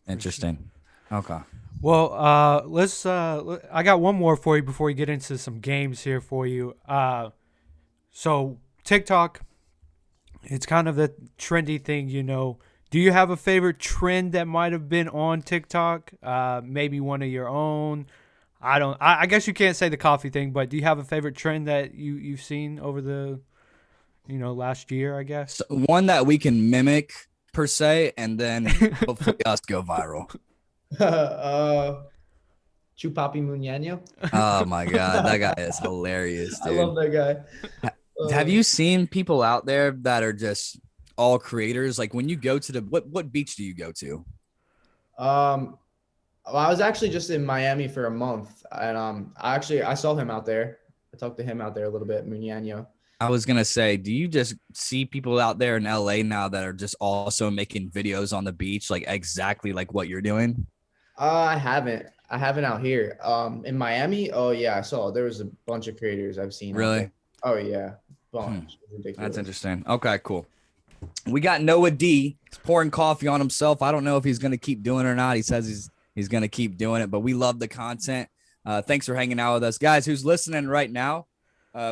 A: Interesting. Okay.
B: Well, let's. I got one more for you before we get into some games here for you. So TikTok, it's kind of the trendy thing, you know. Do you have a favorite trend that might have been on TikTok? Maybe one of your own. I don't. I guess you can't say the coffee thing, but do you have a favorite trend that you've seen over the, last year? I guess.
A: So one that we can mimic per se, and then hopefully us go viral.
C: Chupapi Muñeño.
A: Oh my god, that guy is hilarious,
C: I love
A: dude.
C: that guy.
A: Have you seen people out there that are just all creators? Like when you go to the what beach do you go to?
C: Well, I was actually just in Miami for a month, and I saw him out there. I talked to him out there a little bit, Muñeño.
A: I was gonna say, do you just see people out there in LA now that are just also making videos on the beach, like exactly like what you're doing?
C: I haven't. I haven't out here. In Miami, oh yeah, I saw there was a bunch of creators I've seen out there.
A: Really?
C: Oh yeah,
A: Hmm.
C: bunch.
A: That's
C: Ridiculous.
A: interesting. Okay, cool. We got Noah.D. He's pouring coffee on himself. I don't know if he's gonna keep doing it or not. He says he's gonna keep doing it, but we love the content. Thanks for hanging out with us, guys. Who's listening right now?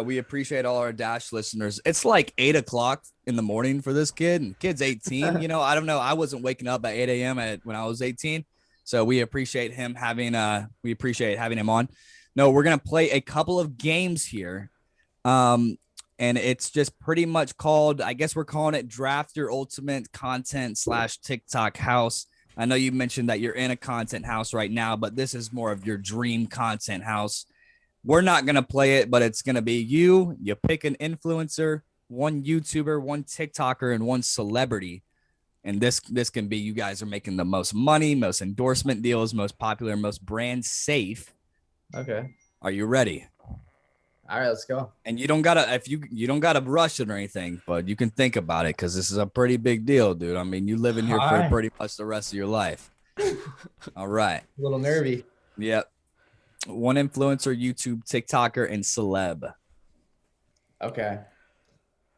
A: We appreciate all our Dash listeners. It's like 8 o'clock in the morning for this kid, and kid's 18. I don't know. I wasn't waking up at 8 a.m. When I was 18, so we appreciate him having him on. No, we're gonna play a couple of games here, and it's just pretty much called. I guess we're calling it Draft Your Ultimate Content / TikTok House. I know you mentioned that you're in a content house right now, but this is more of your dream content house. We're not going to play it, but it's going to be you. You pick an influencer, one YouTuber, one TikToker, and one celebrity. And this can be you guys are making the most money, most endorsement deals, most popular, most brand safe.
C: Okay.
A: Are you ready?
C: All right, let's go.
A: And you don't gotta you don't gotta rush it or anything, but you can think about it because this is a pretty big deal, dude. I mean, you live in here
C: All
A: for
C: right.
A: pretty much the rest of your life. All right.
C: A little nervy.
A: Yep. One influencer, YouTube, TikToker, and celeb.
C: Okay.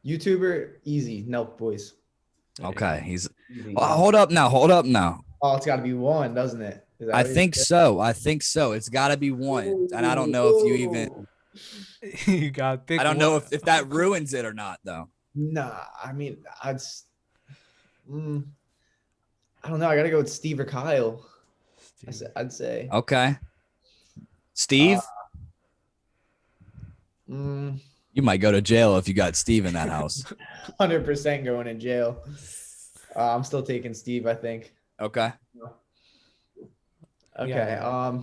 C: YouTuber, easy. Nelk boys.
A: Okay. He's
C: Easy.
A: hold up now. Hold up now.
C: Oh, it's got to be one, doesn't it? Is that
A: I
C: what you
A: think
C: said?
A: so. I think so. It's got to be one. And I don't know if you even
B: You got to pick
A: I don't know
B: one.
A: if that ruins it or not though.
C: Nah, I mean, mm, I don't know. I got to go with Steve or Kyle. I'd say.
A: Okay.
C: Uh,
A: Steve,
C: mm,
A: you might go to jail if you got Steve in that house.
C: 100% going in jail. I'm still taking Steve, I think.
A: Okay.
C: Okay.
B: Yeah.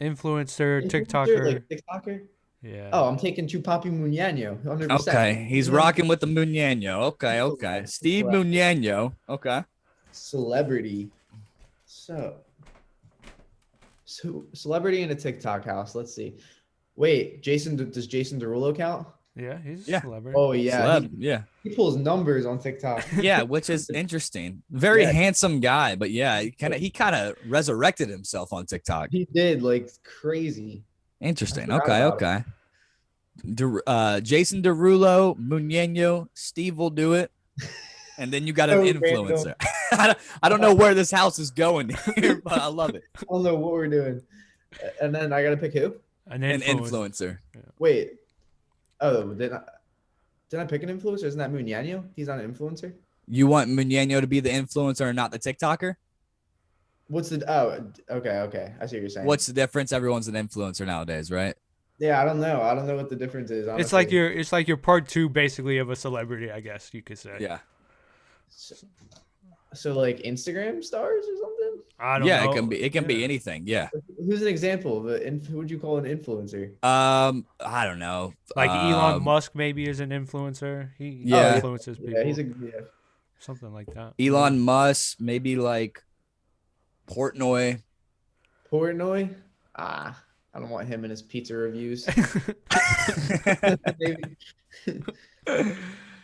B: Influencer,
C: Influencer,
B: TikToker.
C: like TikToker.
B: Yeah.
C: Oh, I'm taking Chupapi Muñeño. 100%.
A: Okay. He's rocking with the Muñeño. Okay. Okay. Steve Muñeño. Okay.
C: Celebrity. So celebrity in a TikTok house. Let's see. Wait, does Jason Derulo count?
B: Yeah, he's a
A: Yeah.
B: celebrity.
C: Oh yeah,
A: Celeb. Yeah.
C: he pulls numbers on TikTok.
A: Yeah, which is interesting. Very
C: Yeah.
A: handsome guy, but yeah, he kind of resurrected himself on TikTok.
C: He did like crazy. I
A: Interesting.
C: forgot
A: Okay,
C: about it.
A: okay. Jason Derulo, Muñeño, Steve will do it, and then you got an
C: So
A: influencer.
C: random.
A: I don't know where this house is going here, but I love it.
C: I don't know what we're doing. And then I gotta pick who?
B: An
A: An
B: influencer.
A: influencer.
C: Wait. Oh, did I pick an influencer? Isn't that Muñeño? He's not an influencer.
A: You want Muñeño to be the influencer and not the TikToker?
C: What's the? Oh, okay. I see what you're saying.
A: What's the difference? Everyone's an influencer nowadays, right?
C: Yeah, I don't know. I don't know what the difference is. Honestly.
B: It's like your part two, basically, of a celebrity, I guess you could say.
A: Yeah.
C: So like Instagram stars or something?
B: I don't know.
A: It can be anything. Yeah.
C: Who's an example of who would you call an influencer?
A: I don't know.
B: Like Elon Musk maybe is an influencer. He
A: Yeah.
B: influences people.
C: Yeah,
B: Something like that.
A: Elon Musk, maybe like Portnoy.
C: Portnoy. I don't want him in his pizza reviews. Maybe.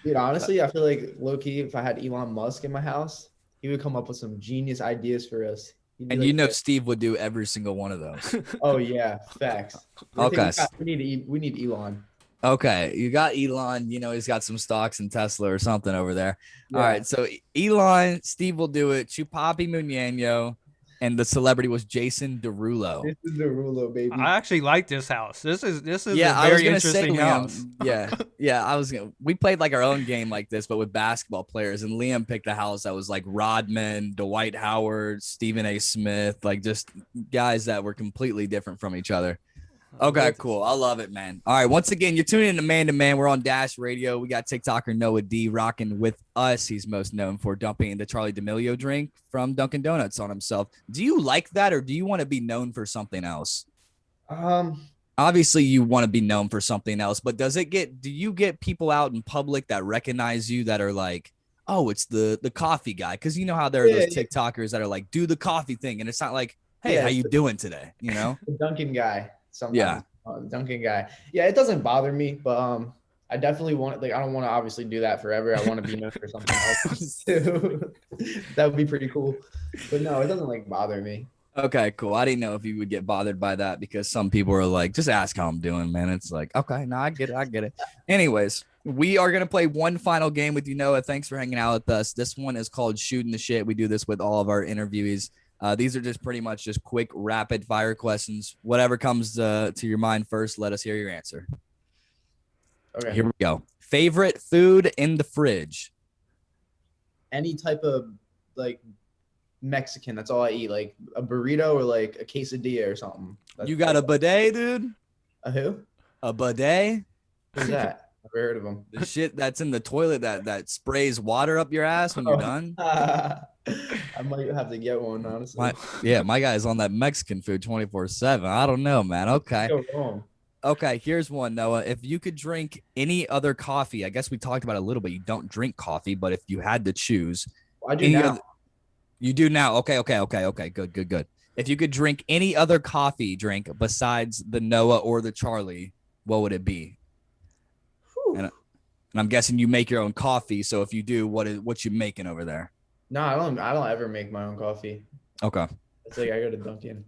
C: Dude, honestly, I feel like low key, if I had Elon Musk in my house, he would come up with some genius ideas for us. He'd be
A: And
C: like,
A: you know Steve would do every single one of those.
C: oh yeah, facts.
A: Okay.
C: We need Elon.
A: Okay, you got Elon. You know he's got some stocks in Tesla or something over there.
C: Yeah.
A: All right, so Elon, Steve will do it. Chupapi Muñeño, and the celebrity was Jason Derulo.
C: This is the Rulo, baby.
B: I actually like this house. This is
A: Yeah,
B: a
A: I was
B: very
A: gonna say,
B: interesting house.
A: Liam. Yeah. We played like our own game like this, but with basketball players. And Liam picked a house that was like Rodman, Dwight Howard, Stephen A. Smith, like just guys that were completely different from each other. Okay, cool. I love it, man. All right. Once again, you're tuning in to Man to Man. We're on Dash Radio. We got TikToker Noah.D rocking with us. He's most known for dumping the Charlie D'Amelio drink from Dunkin Donuts on himself. Do you like that, or do you want to be known for something else? Obviously, you want to be known for something else, but do you get people out in public that recognize you that are like, oh, it's the coffee guy? Because you know how there are those TikTokers that are like, do the coffee thing, and it's not like, hey, how you doing today? You know,
C: the Dunkin guy. Sometimes.
A: Yeah.
C: Dunkin guy. Yeah, it doesn't bother me, but I definitely want I don't want to obviously do that forever. I want to be known for something else too. That would be pretty cool. But no, it doesn't like bother me.
A: Okay, cool. I didn't know if you would get bothered by that because some people are like, just ask how I'm doing, man. It's like, okay, no, I get it. Anyways, we are going to play one final game with you, Noah. Thanks for hanging out with us. This one is called Shooting the Shit. We do this with all of our interviewees. These are just pretty much just quick, rapid fire questions. Whatever comes to your mind first, let us hear your answer.
C: Okay.
A: Here we go. Favorite food in the fridge?
C: Any type of like Mexican. That's all I eat. Like a burrito or like a quesadilla or something.
A: You got a bidet, dude?
C: A who?
A: A bidet?
C: Who's that? Never heard of them.
A: The shit that's in the toilet that sprays water up your ass when you're done?
C: I might have to get one, honestly.
A: My guy's on that Mexican food 24/7. I don't know, man. Okay.
C: Go wrong.
A: Okay, here's one, Noah. If you could drink any other coffee, I guess we talked about it a little bit. You don't drink coffee, but if you had to choose,
C: I do now.
A: You do now. Okay. Good. If you could drink any other coffee drink besides the Noah or the Charlie, what would it be? And I'm guessing you make your own coffee. So if you do, what you making over there?
C: No, I don't ever make my own coffee.
A: Okay.
C: It's like I go to Dunkin'.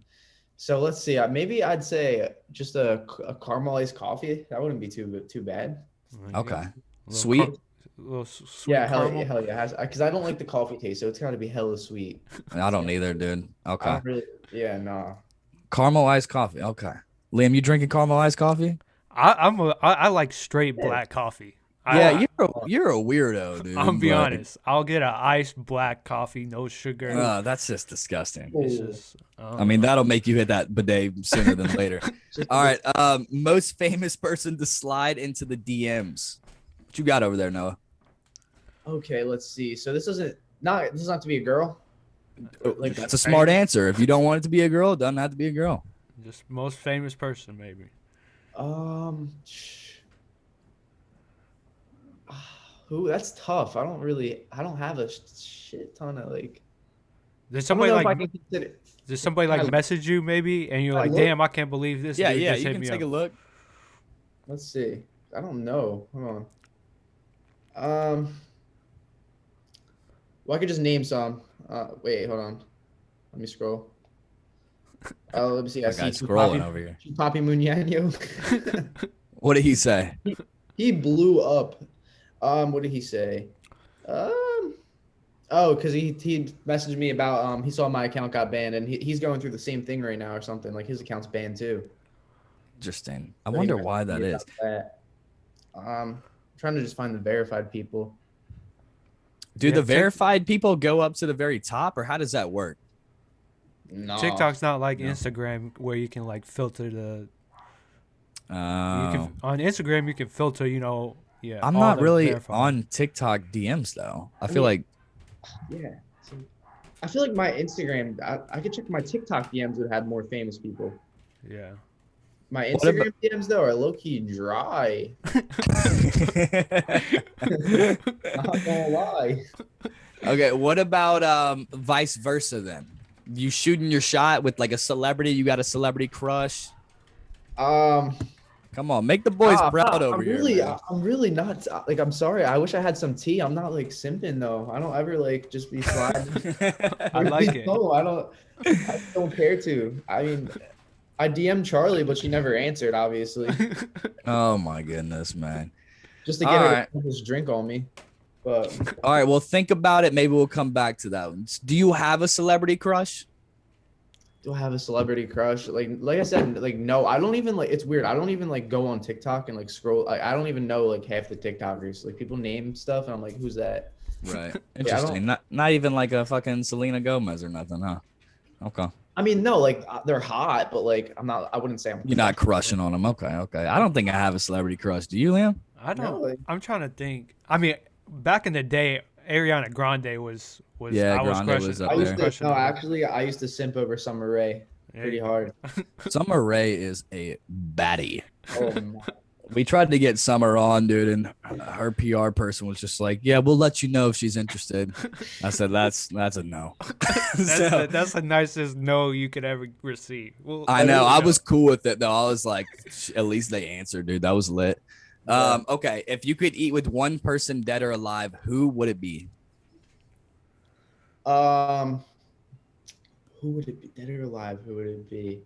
C: So let's see. Maybe I'd say just a caramelized coffee. That wouldn't be too bad.
A: Okay. Sweet.
B: Sweet
C: Yeah, hell
B: caramel.
C: yeah. Because I don't like the coffee taste, so it's got to be hella sweet.
A: I don't either, dude. Okay.
C: Nah.
A: Caramelized coffee. Okay. Liam, you drinking caramelized coffee?
B: I like straight black coffee.
A: You're a weirdo, dude.
B: I'll be honest. I'll get an iced black coffee, no sugar.
A: That's just disgusting.
B: It's just,
A: I mean, that'll make you hit that bidet sooner than later. All right. Most famous person to slide into the DMs. What you got over there, Noah?
C: Okay, let's see. So this doesn't have to be a girl. Like,
A: That's a smart answer. If you don't want it to be a girl, it doesn't have to be a girl.
B: Just most famous person, maybe.
C: Who? That's tough. I don't have a shit ton of like.
B: Did somebody
C: consider.
B: Did somebody like message you maybe, and you're like, damn, I can't believe this.
A: Yeah,
B: dude
A: yeah.
B: just
A: You
B: hit
A: can
B: me
A: take
B: up.
A: a look.
C: Let's see. I don't know. Hold on. Well, I could just name some. Wait, hold on. Let me scroll. Oh, let me see. I
A: That
C: see
A: guy's scrolling over here.
C: Papi Muñano.
A: What did he say?
C: He blew up. What did he say? Um, oh, because he messaged me about he saw my account got banned and he's going through the same thing right now or something. Like his account's banned too.
A: Interesting. I
C: So he
A: wonder
C: messaged
A: why that
C: me
A: is.
C: about that. Trying to just find the verified people.
A: Do the
B: Tik-
A: verified people go up to the very top, or how does that work?
C: No.
B: TikTok's not like
A: No.
B: Instagram where you can like filter the. You
A: Oh,
B: can on Instagram you can filter. Yeah,
A: I'm
B: all
A: not
B: the
A: really
B: verified.
A: on TikTok DMs though. I
C: I
A: feel
C: mean,
A: like
C: yeah. So, I feel like my Instagram, I could check my TikTok DMs would have more famous people.
B: Yeah.
C: My
A: what about
C: Instagram DMs though are low key dry. Not gonna lie.
A: Okay, what about vice versa then? You shooting your shot with like a celebrity, you got a celebrity crush.
C: Um,
A: Come on, make the boys proud over
C: I'm
A: here,
C: really,
A: man.
C: I'm really not like. I'm sorry. I wish I had some tea. I'm not like simping though. I don't ever like just be sliding.
B: I like it.
C: No, I don't. I don't care to. I mean, I DM'd Charlie, but she never answered. Obviously,
A: Oh my goodness, man.
C: just to
A: All
C: get her
A: right.
C: to put this drink on me. But
A: All right, well think about it. Maybe we'll come back to that one. Do you have a celebrity crush?
C: do I have a celebrity crush? Like I said, like no, I don't even like. It's weird. I don't even like go on TikTok and like scroll. Like I don't even know like half the TikTokers. Like people name stuff, and I'm like, who's that?
A: Right.
C: Yeah, I don't.
A: Interesting. Not even like a fucking Selena Gomez or nothing, huh? Okay.
C: I mean, no, like they're hot, but like I'm not. I wouldn't say I'm.
A: You're not crushing on them. Okay, okay. I don't think I have a celebrity crush. Do you, Liam?
B: I
C: No,
B: don't.
C: like,
B: I'm trying to think. I mean, back in the day, Ariana Grande was.
A: Yeah,
B: I was
A: Grande
B: crushing.
A: was up
C: I used
A: there.
C: to. No, actually, I used to simp over Summer Rae pretty hard.
A: Summer Rae is a baddie.
C: Oh my.
A: We tried to get Summer on, dude, and her PR person was just like, "Yeah, we'll let you know if she's interested." I said, "That's a no." So,
B: That's the nicest no you could ever receive. Well,
A: I know. I
B: no.
A: was cool with it though. I was like, at least they answered, dude. That was lit.
C: Yeah.
A: Okay. If you could eat with one person, dead or alive, who would it be?
C: Who would it be? Dead or alive? Who would it be?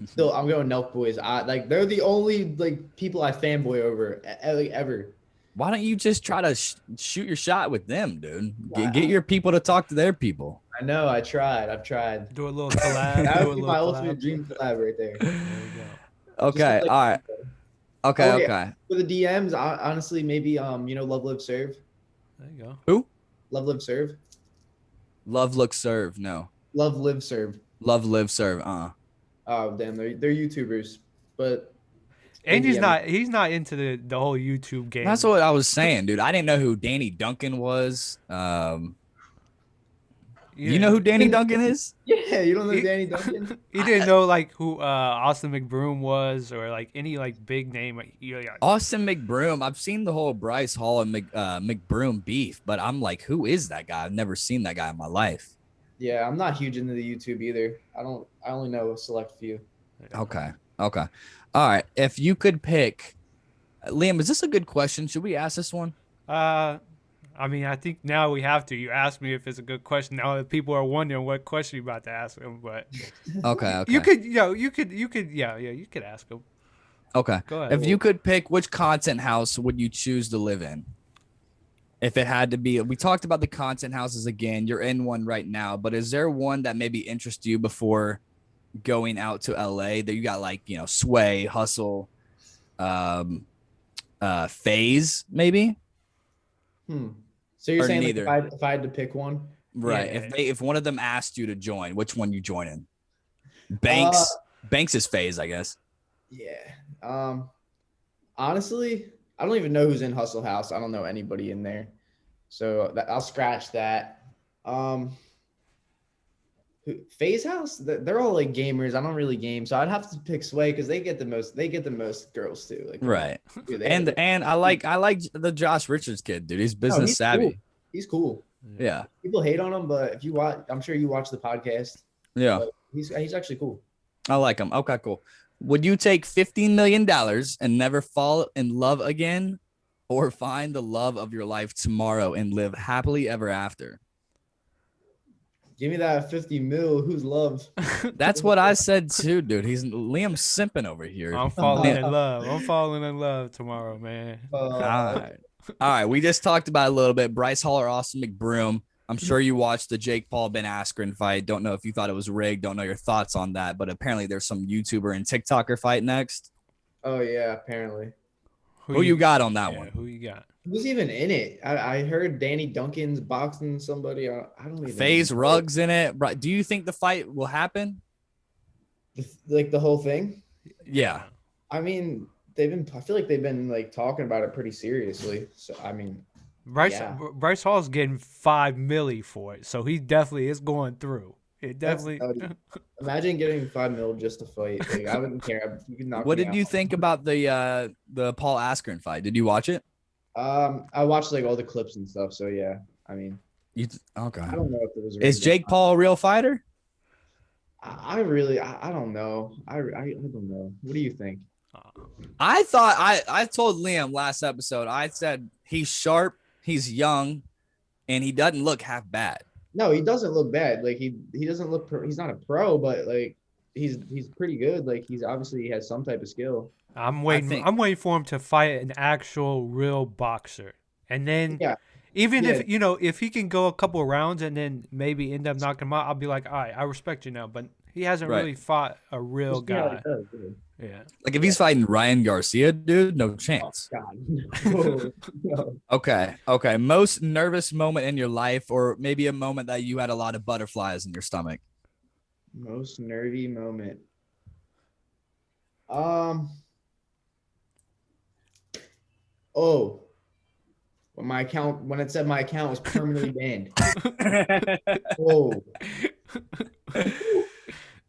C: Still, I'm going Nelk Boys. They're the only like people I fanboy over like ever.
A: Why don't you just try to shoot your shot with them, dude?
C: Wow.
A: Get your people to talk to their people.
C: I know. I tried. I've tried.
B: Do a little collab.
C: That
B: do a
C: would be
B: little
C: my
B: collab.
C: ultimate dream collab right there.
B: There you go.
A: Okay.
C: like-
A: All right. Okay.
C: Oh, yeah.
A: Okay.
C: For the DMs, honestly, maybe Love Live Serve.
B: There you go.
A: Who?
C: Love Live Serve.
A: Love, look, serve. No.
C: Love Live Serve.
A: Love, live, serve.
C: Oh damn, they're YouTubers, but
B: And
C: Yeah.
B: he's not into the whole YouTube game.
A: That's what I was saying, dude. I didn't know who Danny Duncan was. You know who Danny Duncan is?
C: yeah, you don't know
B: He-
C: Danny Duncan?
B: He didn't know like who Austin McBroom was or like any like big name. Like,
A: Austin McBroom. I've seen the whole Bryce Hall and McBroom beef, but I'm like, who is that guy? I've never seen that guy in my life.
C: Yeah, I'm not huge into the YouTube either. I only know a select few.
A: Okay. Okay. All right. If you could pick, Liam, is this a good question? Should we ask this one?
B: I mean, I think now we have to. You asked me if it's a good question. Now that people are wondering what question you're about to ask them, but
A: Okay. Okay.
B: you could you could ask them.
A: Okay.
B: Go ahead.
A: If you could pick, which content house would you choose to live in? If it had to be, we talked about the content houses again. You're in one right now, but is there one that maybe interests you before going out to LA that you got like, Sway, Hustle, Phase, maybe?
C: So you're
A: Or
C: saying like,
A: neither.
C: if I had to pick one?
A: Right.
B: Yeah.
A: If one of them asked you to join, which one you joining? Banks. Banks is Phase, I guess.
C: Yeah. Honestly, I don't even know who's in Hustle House. I don't know anybody in there. So I'll scratch that. Phase House, they're all like gamers. I don't really game, so I'd have to pick Sway because they get the most girls too. Like
A: Right.
C: dude,
A: And I like the Josh Richards kid, dude. He's business
C: he's
A: savvy.
C: cool. He's cool.
A: Yeah.
C: People hate on him, but if you watch, I'm sure you watch the podcast.
A: Yeah.
C: But he's actually cool.
A: I like him. Okay, cool. Would you take $15 million and never fall in love again, or find the love of your life tomorrow and live happily ever after?
C: Give me that 50 mil. Who's love?
A: That's what I said too, dude. He's Liam simping over here.
B: I'm falling in love. I'm falling in love tomorrow, man.
A: All right. All right. We just talked about it a little bit. Bryce Hall or Austin McBroom. I'm sure you watched the Jake Paul Ben Askren fight. Don't know if you thought it was rigged. Don't know your thoughts on that. But apparently there's some YouTuber and TikToker fight next.
C: Oh yeah, apparently.
A: Who you got on that one?
B: Who you got?
C: Who's even in it? I heard Danny Duncan's boxing somebody. I don't even
A: FaZe
C: know.
A: Ruggs in it. Do you think the fight will happen?
C: Like the whole thing?
A: Yeah.
C: I mean, I feel like they've been like talking about it pretty seriously. So I mean,
B: Bryce Hall's getting $5 million for it, so he definitely is going through. It definitely.
C: Imagine getting 5 mil just to fight. Like, I wouldn't care. You can knock
A: What
C: me
A: did
C: out.
A: you think about the Paul Askren fight? Did you watch it?
C: I watched like all the clips and stuff. So yeah, I mean,
A: Okay.
C: I don't know if it was.
A: Is Jake Paul a real fighter?
C: I don't know. I don't know. What do you think?
A: I thought I told Liam last episode. I said he's sharp, he's young, and he doesn't look half bad.
C: No, he doesn't look bad. Like he doesn't look. He's not a pro, but like he's pretty good. Like he has some type of skill.
B: I'm waiting for him to fight an actual real boxer, and then if he can go a couple of rounds and then maybe end up knocking him out, I'll be like, all right, I respect you now. But he hasn't really fought a real guy. Yeah.
A: Like if he's fighting Ryan Garcia, dude, no chance.
C: Oh, God. No.
A: Okay. Most nervous moment in your life, or maybe a moment that you had a lot of butterflies in your stomach.
C: Most nervy moment. When it said my account was permanently banned. Oh.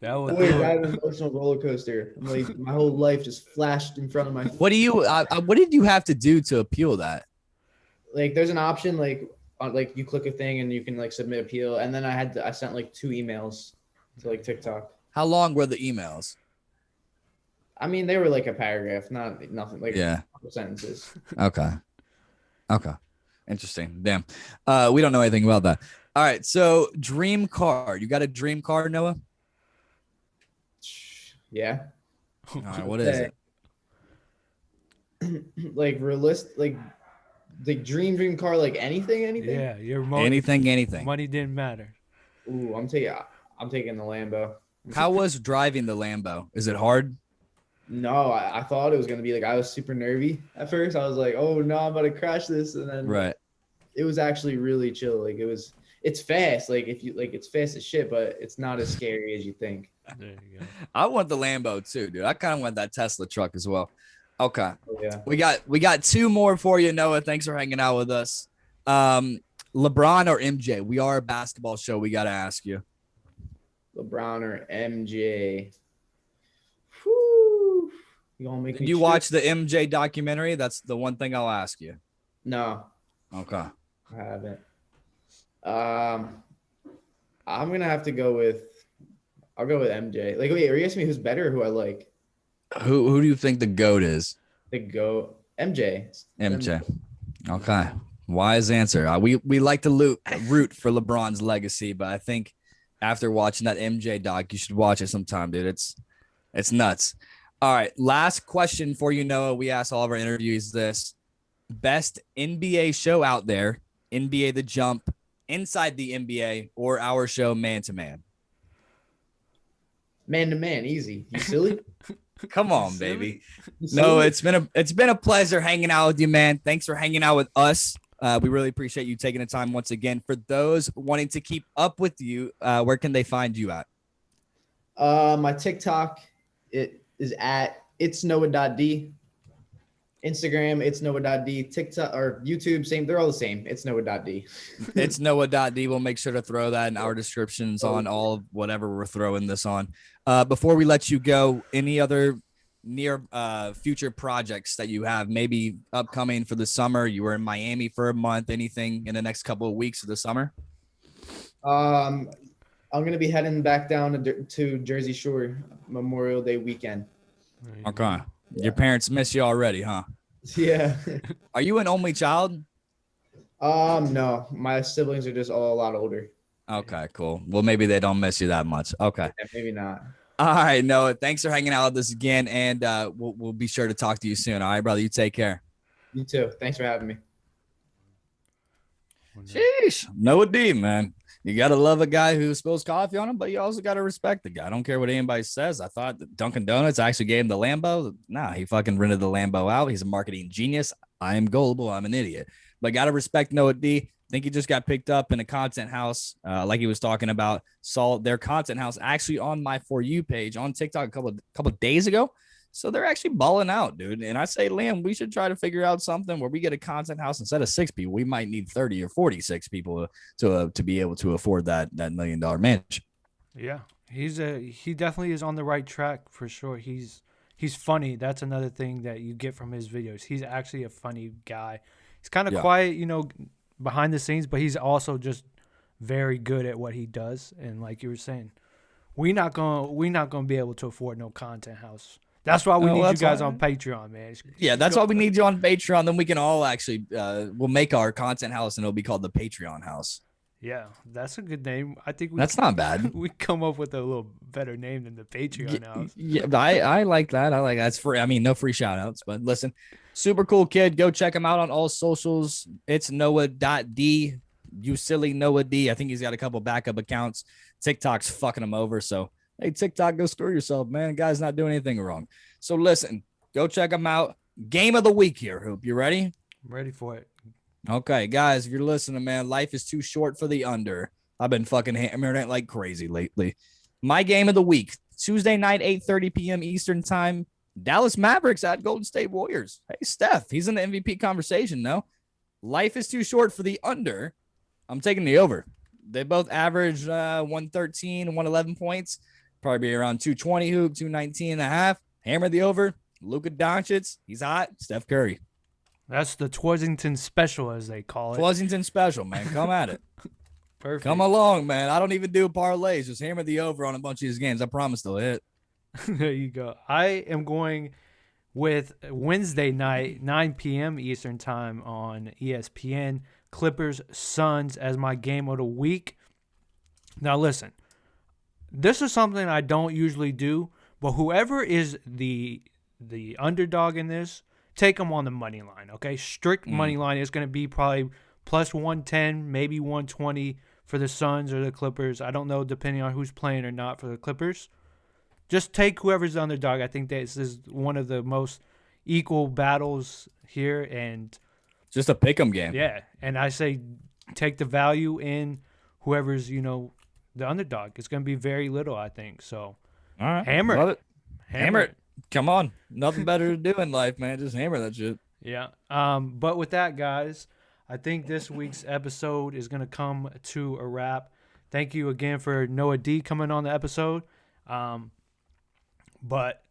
B: That was
C: an emotional roller coaster. I'm like, my whole life just flashed in front of my.
A: What did you have to do to appeal that?
C: Like, there's an option like you click a thing and you can like submit appeal, and then I sent like 2 emails to like TikTok.
A: How long were the emails?
C: I mean, they were like a paragraph, nothing like sentences.
A: Okay. Interesting. Damn. We don't know anything about that. All right. So dream car. You got a dream car, Noah?
C: Yeah.
A: All right. What is it?
C: Like realistic, like the dream car, like anything.
B: Yeah,
A: anything.
B: Money didn't matter.
C: Ooh, I'm taking the Lambo.
A: How was driving the Lambo? Is it hard?
C: No, I thought it was gonna be like, I was super nervy at first. I was like, oh no, I'm about to crash this, and then it was actually really chill. Like it's fast. Like it's fast as shit, but it's not as scary as you think.
B: There you go.
A: I want the Lambo too, dude. I kind of want that Tesla truck as well. Okay.
C: Oh, yeah.
A: We got 2 more for you, Noah. Thanks for hanging out with us. LeBron or MJ? We are a basketball show. We got to ask you.
C: LeBron or MJ? Whew.
A: Did you watch the MJ documentary? That's the one thing I'll ask you.
C: No.
A: Okay.
C: I haven't. I'm going to have to go with MJ. Like, wait, are you asking me who's better or who I like?
A: Who do you think the GOAT is?
C: The GOAT? MJ.
A: Okay. Wise answer. We like to root for LeBron's legacy, but I think after watching that MJ doc, you should watch it sometime, dude. It's nuts. All right. Last question for you, Noah. We ask all of our interviews this. Best NBA show out there, NBA The Jump, Inside the NBA, or our show Man to Man?
C: Man to Man, easy. You silly?
A: Come on, baby. No, it's been a pleasure hanging out with you, man. Thanks for hanging out with us. We really appreciate you taking the time once again. For those wanting to keep up with you, where can they find you at?
C: My TikTok, it is at it's Noah.D. Instagram, it's Noah.D. TikTok or YouTube, same. They're all the same. It's Noah.D.
A: It's Noah.D. We'll make sure to throw that in our descriptions on all of whatever we're throwing this on. Before we let you go, any other near future projects that you have maybe upcoming for the summer? You were in Miami for a month. Anything in the next couple of weeks of the summer?
C: I'm going to be heading back down to Jersey Shore Memorial Day weekend.
B: There you
A: Okay.
B: go.
A: Your parents miss you already, huh?
C: Yeah.
A: Are you an only child?
C: No, my siblings are just all a lot older.
A: Okay, cool. Well, maybe they don't miss you that much. Okay.
C: Yeah, maybe not.
A: All right, Noah. Thanks for hanging out with us again, and we'll be sure to talk to you soon. All right, brother. You take care.
C: You too. Thanks for having me.
A: Sheesh, Noah.D, man. You gotta love a guy who spills coffee on him, but you also gotta respect the guy. I don't care what anybody says. I thought that Dunkin Donuts actually gave him the Lambo. Nah, he fucking rented the Lambo out. He's a marketing genius. I am gullible. I'm an idiot. But gotta respect Noah.D. I think he just got picked up in a content house, like he was talking about. Saw their content house actually on my For You page on TikTok a couple of days ago. So they're actually balling out, dude. And I say, Liam, we should try to figure out something where we get a content house instead of 6 people. We might need 30 or 46 people to be able to afford that $1 million mansion.
B: Yeah, he definitely is on the right track for sure. He's funny. That's another thing that you get from his videos. He's actually a funny guy. He's kind of quiet, behind the scenes, but he's also just very good at what he does. And like you were saying, we're not gonna be able to afford no content house. That's why we need you guys on Patreon, man.
A: Yeah, that's why we need you on Patreon. Then we can all actually we'll make our content house, and it'll be called the Patreon house.
B: Yeah, that's a good name. I think
A: that's not bad.
B: We come up with a little better name than the Patreon house.
A: Yeah, I like that. I like that. It's free. I mean, no free shout outs, but listen, super cool kid. Go check him out on all socials. It's Noah.D. You silly Noah.D. I think he's got a couple backup accounts. TikTok's fucking him over. So, hey, TikTok, go screw yourself, man. Guy's not doing anything wrong. So, listen, go check him out. Game of the week here, Hoop. You ready?
B: I'm ready for it.
A: Okay, guys, if you're listening, man, life is too short for the under. I've been fucking hammering it like crazy lately. My game of the week, Tuesday night, 8:30 p.m. Eastern time. Dallas Mavericks at Golden State Warriors. Hey, Steph, he's in the MVP conversation, no? Life is too short for the under. I'm taking the over. They both average 113, 111 points. Probably be around 220 hoop, 219 and a half. Hammer the over. Luka Doncic, he's hot. Steph Curry.
B: That's the Twizzington special, as they call it.
A: Twizzington special, man. Come at it.
B: Perfect.
A: Come along, man. I don't even do parlays. Just hammer the over on a bunch of these games. I promise they'll hit.
B: There you go. I am going with Wednesday night, 9 p.m. Eastern time on ESPN. Clippers Suns as my game of the week. Now listen, this is something I don't usually do, but whoever is the underdog in this, take them on the money line, okay? Strict money line is going to be probably plus 110, maybe 120 for the Suns or the Clippers. I don't know, depending on who's playing or not for the Clippers. Just take whoever's the underdog. I think this is one of the most equal battles here, and
A: just a pick'em game.
B: Yeah, and I say take the value in whoever's the underdog. It's going to be very little, I think. So,
A: all right,
B: hammer
A: love it. Hammer it. Come on, nothing better to do in life, man. Just hammer that shit.
B: Yeah. But with that, guys, I think this week's episode is going to come to a wrap. Thank you again for Noah.D coming on the episode. But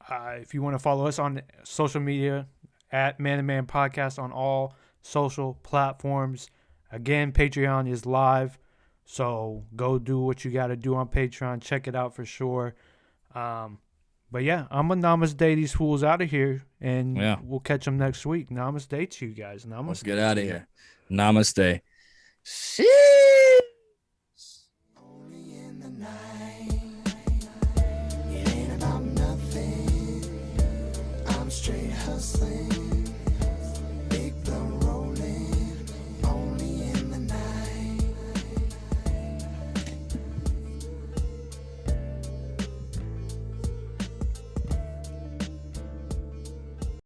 B: if you want to follow us on social media, at Man to Man Podcast on all social platforms. Again, Patreon is live, so go do what you got to do on Patreon. Check it out for sure. But yeah, I'm going to namaste these fools out of here, and we'll catch them next week. Namaste to you guys. Namaste.
A: Let's get out of here. Namaste. Sheesh. Only in the night. It ain't about nothing. I'm straight hustling.